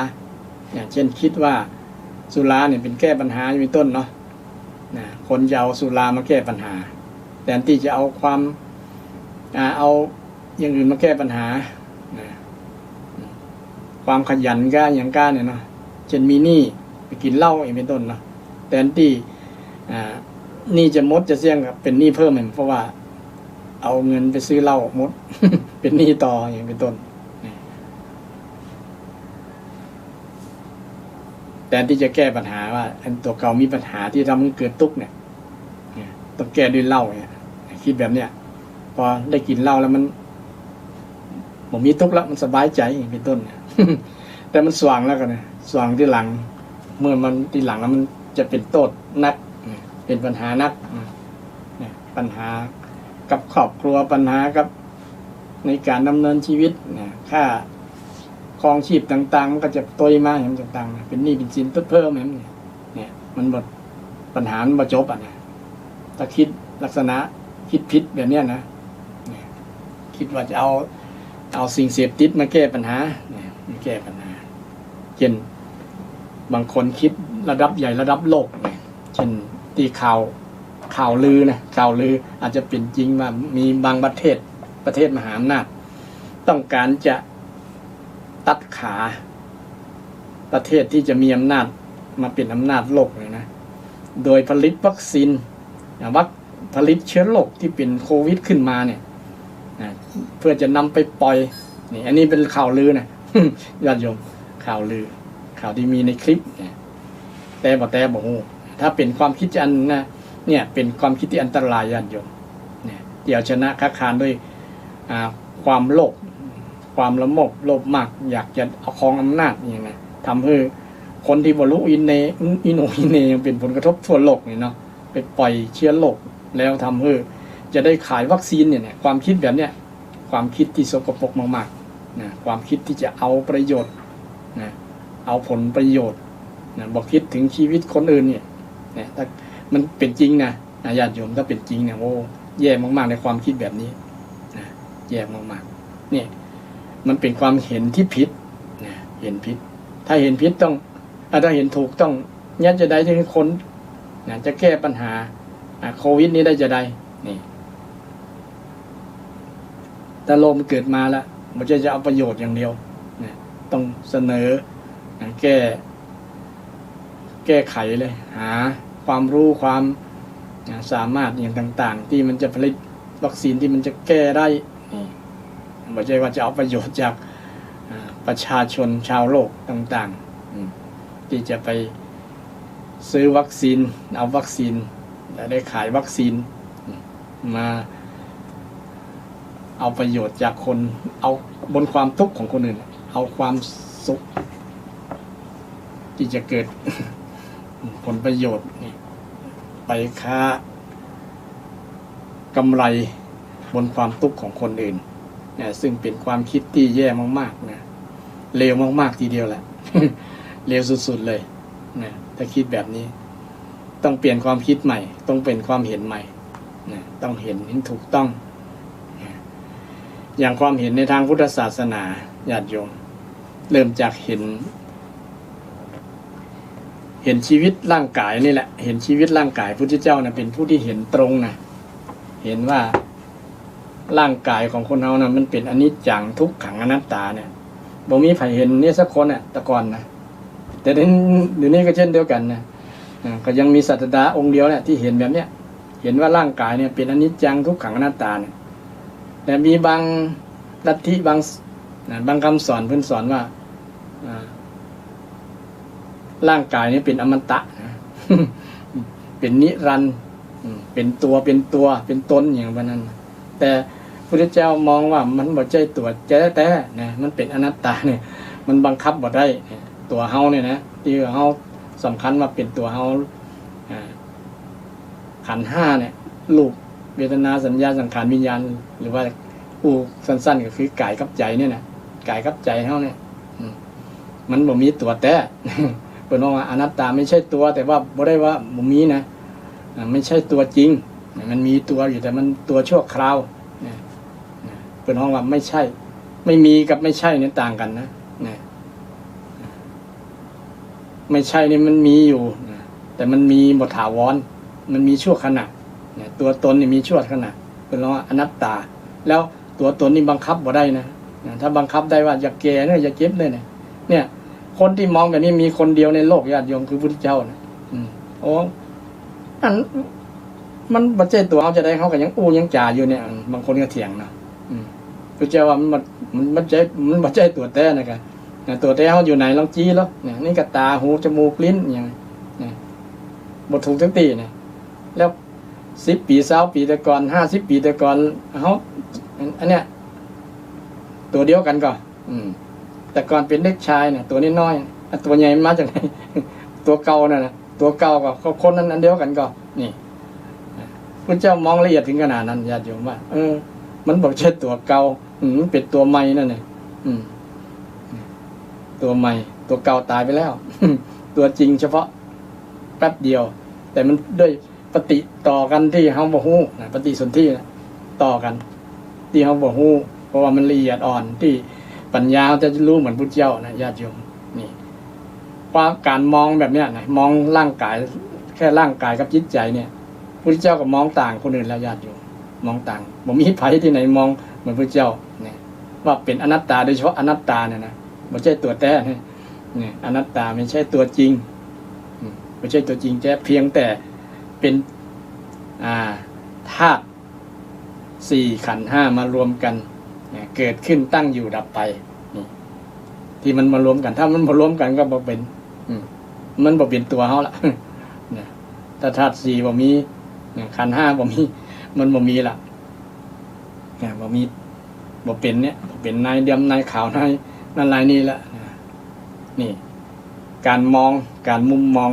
อย่างเช่นคิดว่าสุราเนี่ยเป็นแก้ปัญหาเป็นต้นเนาะนะคนจะเอาสุรามาแก้ปัญหาแต่ที่จะเอาเอาอย่างอื่นมาแก้ปัญหานะความขยันก้าอย่างก้าเนี่ยเนาะเช่นมีหนี้ไปกินเหล้าอย่างเป็นต้นเนาะแต่ที่หนี้จะมดจะเสี่ยงกับเป็นหนี้เพิ่มเหมือนเพราะว่าเอาเงินไปซื้อเหล้ามด เป็นหนี้ต่ออย่างเป็นต้นแต่ที่จะแก้ปัญหาว่าอันตัวเก่ามีปัญหาที่ทำให้เกิดทุกข์เนี่ยต้องแก้ด้วยเหล้าเนี่ยคิดแบบเนี้ยพอได้กินเหล้าแล้วมันผมมีทุกข์แล้วมันสบายใจอย่างเป็นต้น แต่มันสว่างแล้วกันนะสว่างที่หลังเมื่อมันที่หลังแล้วมันจะเป็นโทษนักเป็นปัญหานักปัญหากับครอบครัวปัญหากับในการดำเนินชีวิตค่าครองชีพต่างๆมันก็จะตยมาอย่างต่างๆเป็นหนี้เป็นสินเพิ่มอย่างนี้เนี่ยมันหมดปัญหามันบ่จบอ่ะนะถ้าคิดลักษณะคิดผิดแบบนี้นะคิดว่าจะเอาสิ่งเสพติดมาแก้ปัญหามาแก้ปัญหาเช่นบางคนคิดระดับใหญ่ระดับโลกเช่นตีข่าว ข่าวลือนะข่าวลืออาจจะเป็นจริงว่ามีบางประเทศมหาอำนาจต้องการจะตัดขาประเทศที่จะมีอำนาจมาเป็นอำนาจโลกเลยนะโดยผลิตวัคซีนผลิตเชื้อโรคที่เป็นโควิดขึ้นมาเนี่ยเพื่อจะนำไปปล่อยนี่อันนี้เป็นข่าวลือนะ ญาติโยมข่าวลือข่าวที่มีในคลิปแต่บอกถ้าเป็นความคิดอันนะเนี่ยเป็นความคิดที่อันตรายญาติโยมเนี่ยเดี๋ยวชนะค้าคานด้วยความโลภความละโมบโลภมากอยากจะเอาครองอำนาจอย่างนี้ทำให้คนที่บรรลุอินโนยังเป็นผลกระทบทั่วโลกนี่เนาะไปปล่อยเชื้อโรคแล้วทำให้จะได้ขายวัคซีนเนี่ยความคิดแบบเนี้ยความคิดที่สกปรกมากๆนะความคิดที่จะเอาประโยชน์นะเอาผลประโยชน์นะบอกคิดถึงชีวิตคนอื่นเนี่ยถ้ามันเป็นจริงนะญาติโยมถ้าเป็นจริงเนี่ยโอ้แย่มากๆในความคิดแบบนี้นะแย่มากๆเนี่ยมันเป็นความเห็นที่ผิดนะเห็นผิดถ้าเห็นผิดต้องถ้าเห็นถูกต้องยัดจะได้ที่คนนะจะแก้ปัญหาโควิดนี้ได้จะได้นี่แต่โลกมันเกิดมาแล้วมันจะเอาประโยชน์อย่างเดียวนะต้องเสนอแก้ไขเลยหาความรู้ความสามารถอย่างต่างๆที่มันจะผลิตวัคซีนที่มันจะแก้ได้นี่ไม่ใช่ว่าจะเอาประโยชน์จากประชาชนชาวโลกต่างๆที่จะไปซื้อวัคซีนเอาวัคซีนและได้ขายวัคซีนมาเอาประโยชน์จากคนเอาบนความทุกข์ของคนอื่นเอาความสุขที่จะเกิด ผลประโยชน์ไปค้ากำไรบนความทุกข์ของคนอื่นเนี่ยซึ่งเป็นความคิดที่แย่มากๆนะเลวมากๆทีเดียวแหละ เลวสุดๆเลยนะถ้าคิดแบบนี้ต้องเปลี่ยนความคิดใหม่ต้องเป็นความเห็นใหม่นะต้องเห็นถูกต้องนะอย่างความเห็นในทางพุทธศาสนาญาติโยมเริ่มจากเห็นชีวิตร่างกายนี่แหละเห็นชีวิตร่างกายพุทธเจ้านะเป็นผู้ที่เห็นตรงนะเห็นว่าร่างกายของคนเรานะมันเป็นอนิจจังทุกขังอนัตตาเนี่ยบ่มีใครเห็นเนี่ยสักคนน่ะแต่ก่อนนะแต่เดี๋ยวนี้ก็เช่นเดียวกันนะก็ยังมีศาสดาองค์เดียวเนี่ยที่เห็นแบบเนี้ยเห็นว่าร่างกายเนี่ยเป็นอนิจจังทุกขังอนัตตาเนี่ยแต่มีบางลัทธิบางคำสอนเพิ่นสอนว่าร่างกายนี้เป็นอมตะ เป็นนิรันดร์เป็นเป็นตนอย่างนั้นแต่พระเจ้ามองว่ามันบ่ใช่ตัวแต่นะมันเป็นอนัตตาเนี่ยมันบังคับบ่ได้ตัวเฮาเนี่ยนะที่เฮาสำคัญว่าเป็นตัวเฮาขันธ์ห้าเนี่ยรูปเวทนาสัญญาสังขารวิญญาณหรือว่าผู้สั้นๆก็คือกายกับใจเนี่ยนะกายกับใจเฮาเนี่ยมันบ่มีตัวแต่ เป็นว่าอนัตตาไม่ใช่ตัวแต่ว่าบ่ได้ว่าบ่มีนะไม่ใช่ตัวจริงมันมีตัวอยู่แต่มันตัวชั่วคราวเป็นห้องว่าไม่ใช่ไม่มีกับไม่ใช่เนี่ยต่างกันนะไม่ใช่นี่มันมีอยู่แต่มันมีบ่ถาวรมันมีชั่วขณะตัวตนนี่มีชั่วขณะเป็นว่าอนัตตาแล้วตัวตนนี่บังคับบ่ได้นะถ้าบังคับได้ว่าอย่าแก่เนี่ยอย่าเจ็บเลยเนี่ยคนที่มองแบบนี้มีคนเดียวในโลกญาติโยมคือพระพุทธเจ้านะโอ้อันมันบัจเจตัวเขาจะได้เขาก็ยังยังจ่าอยู่เนี่ยบางคนก็เถียงนะพระเจ้าว่ามันบัจเจตัวแต่นะครับตัวแต่เขาอยู่ไหนลองจี้แล้วเนี่ยนี่กระตาหูจมูกลิ้นอย่างนี้บทถูกทั้งตีเนี่ยแล้ว10 ปี20 ปีแต่ก่อน50 ปีแต่ก่อนเขาอันเนี้ยตัวเดียวกันก่อนแต่ก่อนเป็นเด็กชายเนี่ยตัวน้อยๆตัวใหญ่มาจากไหน ตัวเก่าน่ะตัวเก่ากับคนนั้นอันเดียวกันก็นี่พระเจ้ามองละเอียดถึงขนาดนั้นญาติโยมว่ามันบอกใช่ตัวเก่าเป็นตัวใหม่นั่นเองตัวใหม่ตัวเก่าตายไปแล้ว ตัวจริงเฉพาะแป๊บเดียวแต่มันด้วยปฏิต่อกันที่เฮาบ่ฮู้ปฏิสนธิต่อกันที่เฮาบ่ฮู้เพราะว่ามันละเอียดอ่อนที่ปัญญาจะรู้เหมือนพุทธเจ้านะญาติโยมนี่ว่าการมองแบบเนี้ยนะมองร่างกายแค่ร่างกายกับจิตใจเนี่ย พระเจ้าก็มองต่างคนอื่นแล้วญาติโยมมองต่างบ่มีไผที่ไหนมองเหมือนพระเจ้าเนี่ยว่าเป็นอนัตตาโดยเฉพาะอนัตตาเนี่ยนะไม่ใช่ตัวแท้เนี่ยอนัตตาไม่ใช่ตัวจริงไม่ใช่ตัวจริงแค่เพียงแต่เป็นธาตุสี่ขันธ์ห้ามารวมกันเกิดขึ้นตั้งอยู่ดับไปที่มันมารวมกันถ้ามันมารวมกันก็บ่เป็นมันบ่เป็นตัวเขาละถ้าธาตุสี่บ่มีขันธ์ห้าบ่มีมันบ่มีละบ่มีบ่เป็นเนี่ยบ่เป็นนายดำนายขาวนายนั่นลายนี่ละนี่การมองการมุมมอง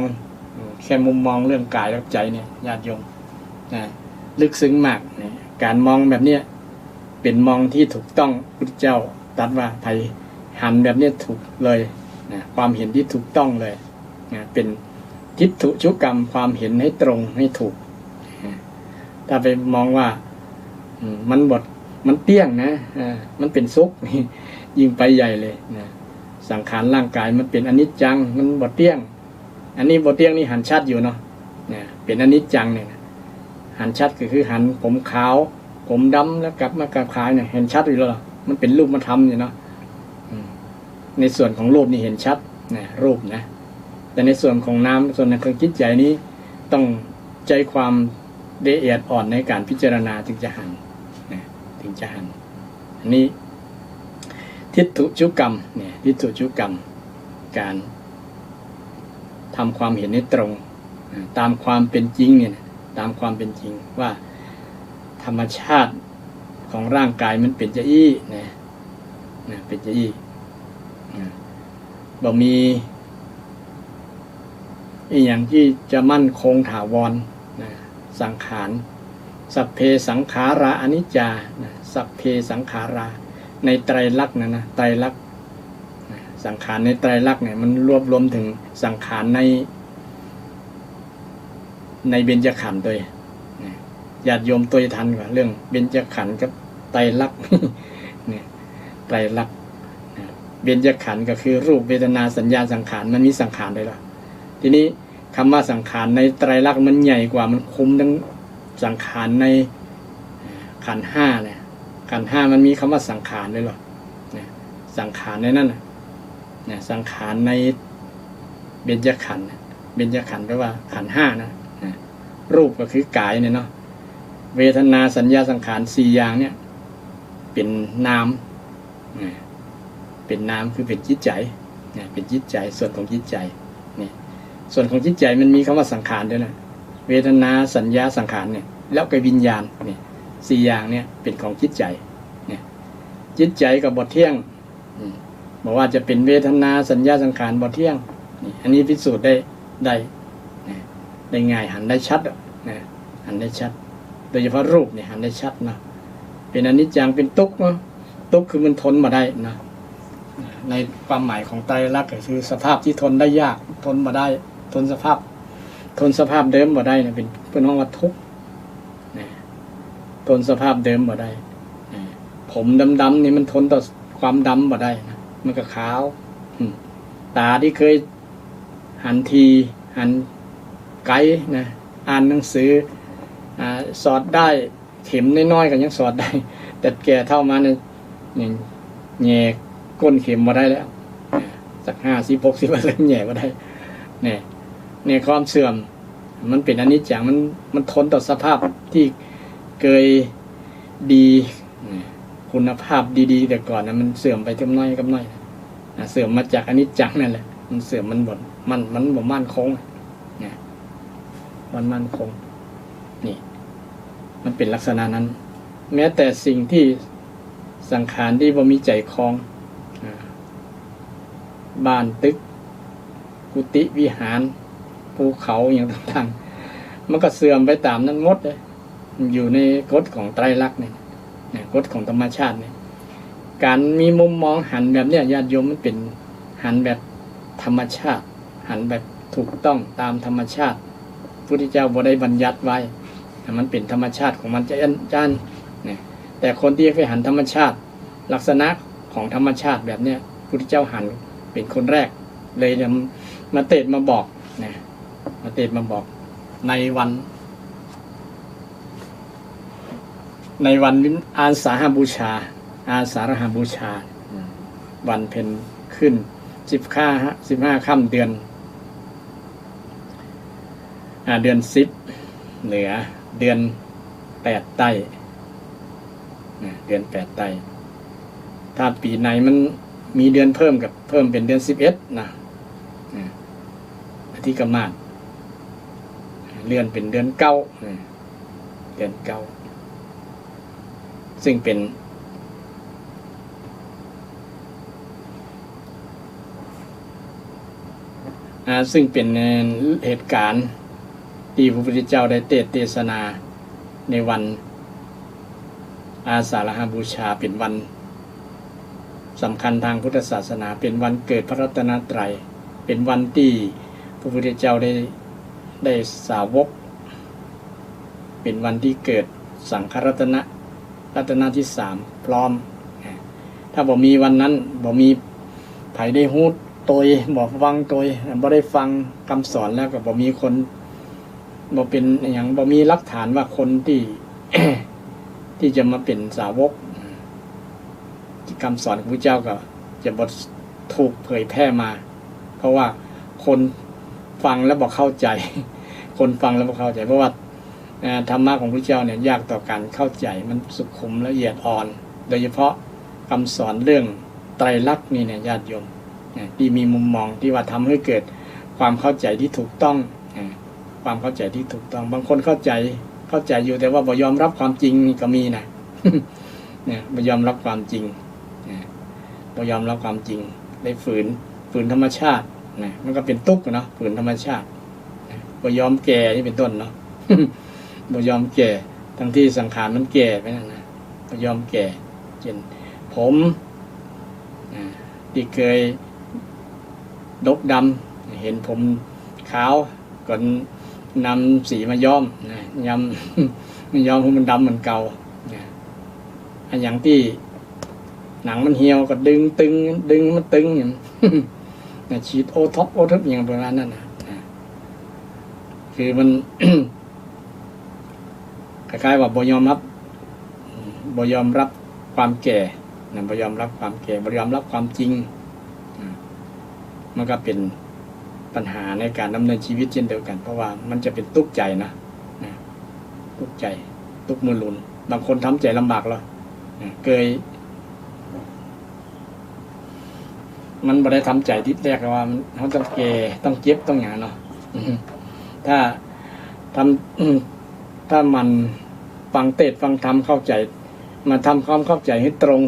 แค่มุมมองเรื่องกายและใจเนี่ยญาติโยมลึกซึ้งมากเนี่ยการมองแบบเนี้ยเป็นมองที่ถูกต้องพุทธเจ้าตรัสว่าไผหันแบบนี้ถูกเลยนะความเห็นที่ถูกต้องเลยนะเป็นทิฏฐุชุกรรมความเห็นให้ตรงให้ถูกถ้าไปมองว่ามันเตี้ยงนะมันเป็นซุกยิ่งไปใหญ่เลยนะสังขารร่างกายมันเป็นอนิจจังมันบ่เตี้ยงอันนี้บ่เตี้ยงนี่หันชัดอยู่เนาะเป็นอนิจจังเนี่ยหันชัดก็คือหันผมขาวผมดำแล้วกลับมากับขาวเนี่ยเห็นชัดอยู่แล้วมันเป็นรูปธรรมอยู่เนาะในส่วนของรูปนี่เห็นชัดนะรูปนะแต่ในส่วนของนามส่วนของจิตใจนี้ต้องใจความละเอียดอ่อนในการพิจารณาถึงจะหันนะถึงจะหันอันนี้ทิฏฐุชุกรรมเนี่ยทิฏฐุชุกรรมการทำความเห็นให้ตรงตามความเป็นจริงเนี่ยตามความเป็นจริงว่าธรรมชาติของร่างกายมันเป็นจะอี้นะเป็นจะอี้บ่มีอย่างที่จะมั่นคงถาวรสังขารสัพเพสังขาราอนิจจาสัพเพสังขาราในไตรลักษณ์นะไตรลักษณ์สังขารในไตรลักษณ์เนี่ยมันรวมถึงสังขารในเบญจขันธ์ด้วยญาติโยมตัวทันกว่าเรื่องเบญจขันธ์กับไตรลักษณ์เนี่ยไตรลักษณ์เบญจขันธ์ก็คือรูปเวทนาสัญญาสังขารมันมีสังขารด้วยหรอทีนี้คำว่าสังขารในไตรลักษณ์มันใหญ่กว่ามันคุมทั้งสังขารในขันธ์ห้าเนี่ยขันธ์ห้ามันมีคำว่าสังขารด้วยหรอสังขารในนั้นเนี่ยสังขารในเบญจขันธ์เบญจขันธ์แปลว่าขันธ์ห้านะรูปก็คือกายเนี่ยเนาะเวทนาสัญญาสังขารสี่อย่างเนี่ยเป็นนามเป็นนามคือเป็นจิตใจเนี่ยเป็นจิตใจส่วนของจิตใจเนี่ยส่วนของจิตใจมันมีคำว่าสังขารด้วยนะเวทนาสัญญาสังขารเนี่ยแล้วก็วิญญาณเนี่ยสี่อย่างเนี่ยเป็นของจิตใจเนี่ยจิตใจกับบทเที่ยงบอกว่าจะเป็นเวทนาสัญญาสังขารบทเที่ยงนี่อันนี้พิสูจน์ได้ง่ายหันได้ชัดนะหันได้ชัดโดยเฉพาะรูปเนี่ยหันได้ชัดนะเป็นอนิจจังเป็นทุกข์เนาะทุกข์คือมันทนมาได้นะในความหมายของไตรลักษณ์ก็คือสภาพที่ทนได้ยากทนมาได้ทนสภาพเดิมมาได้เนี่ยเป็นห้องว่าทุกข์ทนสภาพเดิมมาได้ผมดำๆนี่มันทนต่อความดำมาได้นะมันก็ขาวตาที่เคยหันทีหันไกลนะอ่านหนังสือสอดได้เข็มน้อยๆก็ยังสอดได้แต่แก่เท่ามาเนี่ยแง่ก้นเข็มมาได้แล้วสัก50-60%แง่มาได้เนี่ยความเสื่อมมันเป็นอนิจจังมันทนต่อสภาพที่เคยดีคุณภาพดีๆแต่ก่อนนะมันเสื่อมไปกับน้อยเสื่อมมาจากอนิจจังนั่นแหละมันเสื่อมมันบ่มั่นคงมันมั่นคงนี่มันเป็นลักษณะนั้นแม้แต่สิ่งที่สังขารที่บ่มีใจคลองบ้านตึกกุฏิวิหารภูเขาอย่างต่างๆมันก็เสื่อมไปตามนั้นหมดเลยอยู่ในกฎของไตรลักษณ์เนี่ยกฎของธรรมชาติเนี่ยการมีมุมมองหันแบบเนี้ยญาติโยมมันเป็นหันแบบธรรมชาติหันแบบถูกต้องตามธรรมชาติพุทธเจ้าบ่ได้บัญญัติไว้มันเป็นธรรมชาติของมันจะจันเนี่ยแต่คนที่ไปหันธรรมชาติลักษณะของธรรมชาติแบบเนี้ยพุทธเจ้าหันเป็นคนแรกเลยมาเทศน์มาบอกนะมาเทศน์มาบอกในวัน ในวันอาสาฬหบูชาวันเพ็ญขึ้น15 ค่ำเดือน10เหนือเดือน8 ใต้เดือน8 ใต้ถ้าปีไหนมันมีเดือนเพิ่มเป็นเดือน11นะอธิกมาศเลื่อนเป็นเดือน9เดือน9ซึ่งเป็นเหตุการณ์ที่พระพุทธเจ้าได้เทศนาในวันอาสาฬหบูชาเป็นวันสำคัญทางพุทธศาสนาเป็นวันเกิดพระรัตนตรัยเป็นวันที่พระพุทธเจ้าได้สาวกเป็นวันที่เกิดสังฆรัตนะที่3พร้อมถ้าบ่มีวันนั้นบ่มีไผได้ฮู้ตัวบ่ฟังตัวบ่ได้ฟังคำสอนแล้วก็บ่มีคนบ่เป็นอย่างบ่มีหลักฐานว่าคนที่ ที่จะมาเป็นสาวกคำสอนของพระเจ้าก็จะบ่ถูกเผยแพร่มาเพราะว่าคนฟังแล้วบ่เข้าใจ คนฟังแล้วบ่เข้าใจเพราะว่าธรรมะของพระเจ้าเนี่ยยากต่อการเข้าใจมันสุขุมละเอียดอ่อนโดยเฉพาะคำสอนเรื่องไตรลักษณ์นี่เนี่ยญาติโยมที่มีมุมมองที่ว่าทำให้เกิดความเข้าใจที่ถูกต้องความเข้าใจที่ถูกต้องบางคนเข้าใจอยู่แต่ว่าบ่ยอมรับความจริงนี่ก็มีนะ เนี่ยบ่ยอมรับความจริงบ่ยอมรับความจริงได้ฝืนธรรมชาตินะมันก็เป็นทุกข์เนาะฝืนธรรมชาติบ่ยอมแก่นี่เป็นต้นเนาะ บ่ยอมแก่ทั้งที่สังขารมันแก่ไปนั่นนะบ่ยอมแก่เช่นผมที่เคยดกดำเห็นผมขาวก่อนนำสีมาย้อมนะย้อมให้มันดำเหมือนเก่าอันอย่างที่หนังมันเหี่ยวก็ดึงมันตึงอย่าง ฉีดโอท็อปอย่างประมาณนั้นนะคือมัน คล้ายๆว่าบ่ยอมรับความแก่บ่ยอมรับความแก่บ่ยอมรับความจริงมันก็เป็นปัญหาในการดำเนินชีวิตเช่นเดียวกันเพราะว่ามันจะเป็นทุกข์ใจนะทุกข์ใจทุกข์มือหลุนบางคนทำใจลำบากแล้วเคยมันบ่ได้ทำใจทิศแรกว่าเขาต้องแก่ต้องเจ็บต้องอย่างเนาะถ้ามันฟังเทศน์ฟังธรรมเข้าใจมาทำความเข้าใจให้ตรง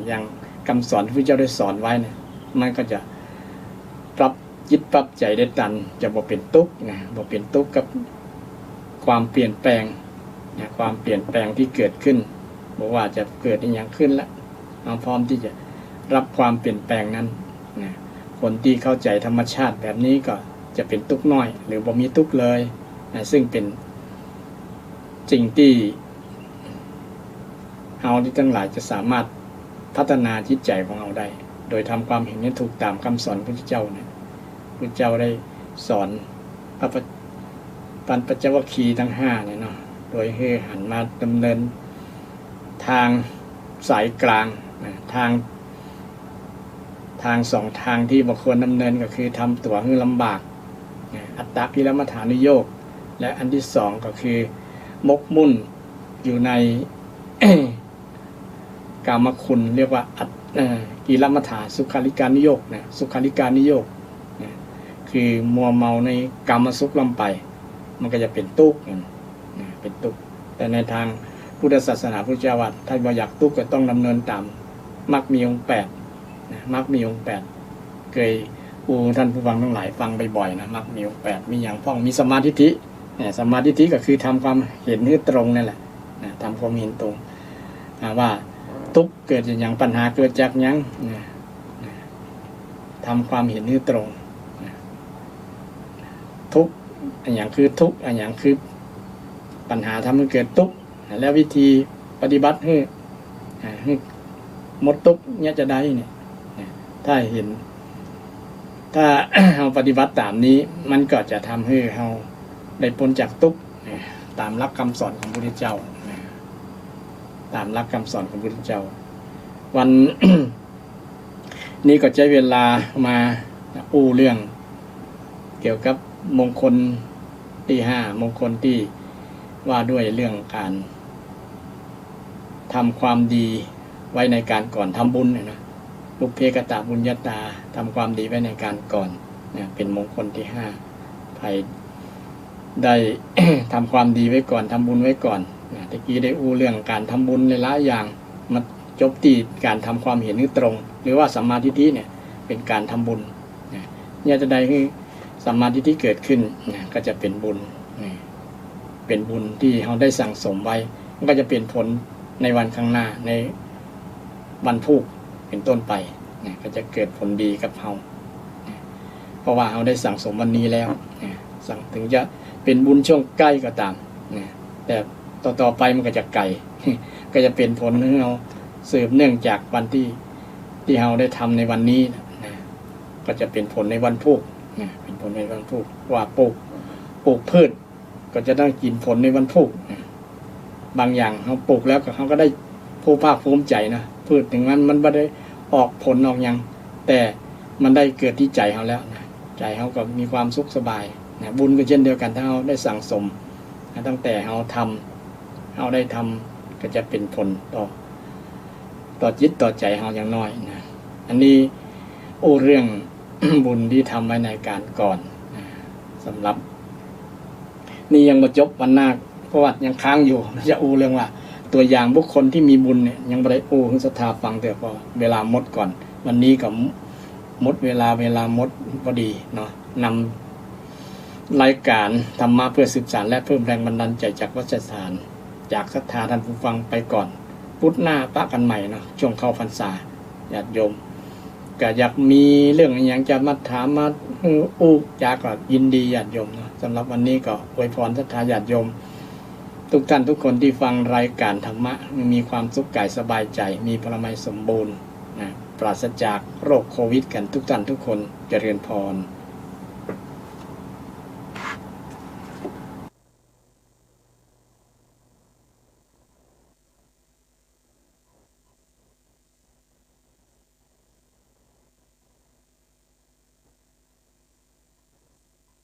อย่างคำสอนที่พระเจ้าได้สอนไว้เนี่ยมันก็จะปรับจิตปรับใจได้ทันจะบ่เป็นทุกข์บ่เป็นทุกข์กับความเปลี่ยนแปลงความเปลี่ยนแปลงที่เกิดขึ้นบอกว่าจะเกิดอย่างขึ้นแล้วเราพร้อมที่จะรับความเปลี่ยนแปลงนั้นคนที่เข้าใจธรรมชาติแบบนี้ก็จะเป็นทุกข์น้อยหรือบ่มีทุกข์เลยซึ่งเป็นสิ่งที่เราที่ทั้งหลายจะสามารถพัฒนาจิตใจของเราได้โดยทำความเห็นนี้ถูกตามคำสอนพระพุทธเจ้าเนี่ยพระเจ้าได้สอนปัญจวัคคีย์ทั้ง5เนี่ยเนาะโดยให้หันมาดำเนินทางสายกลางทาง2 ทางที่บุคคลดำเนินก็คือทำตัวให้ลำบากอัตตกิลมัฏฐานุโยคและอันที่2ก็คือมกมุ่นอยู่ใน กามคุณเรียกว่ากิลมัฏฐาสุขาริการนิโยคสุขาริการนิโยคคือมัวเมาในกามสุขลำไปมันก็จะเป็นทุกข์เป็นทุกข์แต่ในทางพุทธศาสนาพุทธเจ้าว่าถ้าอยากทุกข์ก็ต้องดำเนินตามมรรคมีองค์8มรรคมีองค์8เคยท่านผู้ฟังทั้งหลายฟังบ่อยๆนะมรรคมีองค์8มีอย่างพ้องมีสมาธิทิสมาธิทิก็คือทำความเห็นให้ตรงนั่นแหละทำความเห็นตรงว่าทุกข์เกิดจากอย่างปัญหาเกิดจากอย่างทำความเห็นให้ตรงทุกข์อย่างคือทุกข์อย่างคือปัญหาทำให้เกิดทุกข์แล้ววิธีปฏิบัติให้หมดทุกข์เนี่ยจะได้เนี่ยถ้าเห็นถ้า เราปฏิบัติตามนี้มันก็จะทำให้เราได้พ้นจากทุกข์ตามหลักคำสอนของพระพุทธเจ้า ตามหลักคำสอนของพระพุทธเจ้าวัน นี้ก็ใช้เวลามาอู้เรื่องเกี่ยวกับมงคลที่5มงคลที่ว่าด้วยเรื่องการทำความดีไว้ในการก่อนทำบุญเนี่ยนะบุพเพกตบุญญาตาทำความดีไว้ในการก่อนเนี่ยเป็นมงคลที่5ใครได้ ทำความดีไว้ก่อนทำบุญไว้ก่อนตะกี้ได้อู้เรื่องการทำบุญในหลายอย่างมาจบที่การทำความเห็นที่ตรงหรือว่าสัมมาทิฏฐิเนี่ยเป็นการทำบุญเนี่ยจะได้คือสัมมาทิฏฐิเกิดขึ้นก็จะเป็นบุญเป็นบุญที่เราได้สั่งสมไว้มันก็จะเป็นผลในวันข้างหน้าในวันพุธเป็นต้นไปก็จะเกิดผลดีกับเราเพราะว่าเราได้สั่งสมวันนี้แล้วสั่งถึงจะเป็นบุญช่วงใกล้ก็ตามแต่ต่อไปมันก็จะไกล ก็จะเป็นผลที่เราสืบเนื่องจากวันที่เราได้ทำในวันนี้ก็จะเป็นผลในวันพุธเป็นผลในวันพุธว่าปลูกพืชก็จะต้องกินผลในวันพุธบางอย่างเขาปลูกแล้วเขาก็ได้ผู้ภาคภูมิใจนะพืชถึงมันไม่ได้ออกผลออกยังแต่มันได้เกิดที่ใจเขาแล้วนะใจเขาก็มีความสุขสบายนะบุญก็เช่นเดียวกันถ้าเขาได้สั่งสมตั้งแต่เขาได้ทำก็จะเป็นผลต่อจิตต่อใจเขาอย่างน้อยนะอันนี้เรื่อง บุญที่ทำไว้ในการก่อนนะสำหรับนี่ยังมาจบวันหน้าเพราะว่ายังค้างอยู่จะเรื่องว่าตัวอย่างบุคคลที่มีบุญเนี่ยยังไม่ได้คือศรัทธาฟังแต่พอเวลาหมดก่อนวันนี้ก็หมดเวลาหมดพอดีเนาะนำรายการธรรมะเพื่อสืบสานและเพิ่มแรงบันดาลใจจากวัฏสารจากศรัทธาท่านผู้ฟังไปก่อนพุธหน้าปะกันใหม่เนาะช่วงเข้าพรรษาญาติโยมก็อยากมีเรื่องอย่างจะมาถามมาจากก็ยินดีญาติโยมเนาะสำหรับวันนี้ก็อวยพรศรัทธาญาติโยมทุกท่านทุกคนที่ฟังรายการธรรมะมีความสุขกายสบายใจมีพลไม้สมบูรณ์ปราศจากโรคโควิดกันทุกท่านทุกคนเจริญพร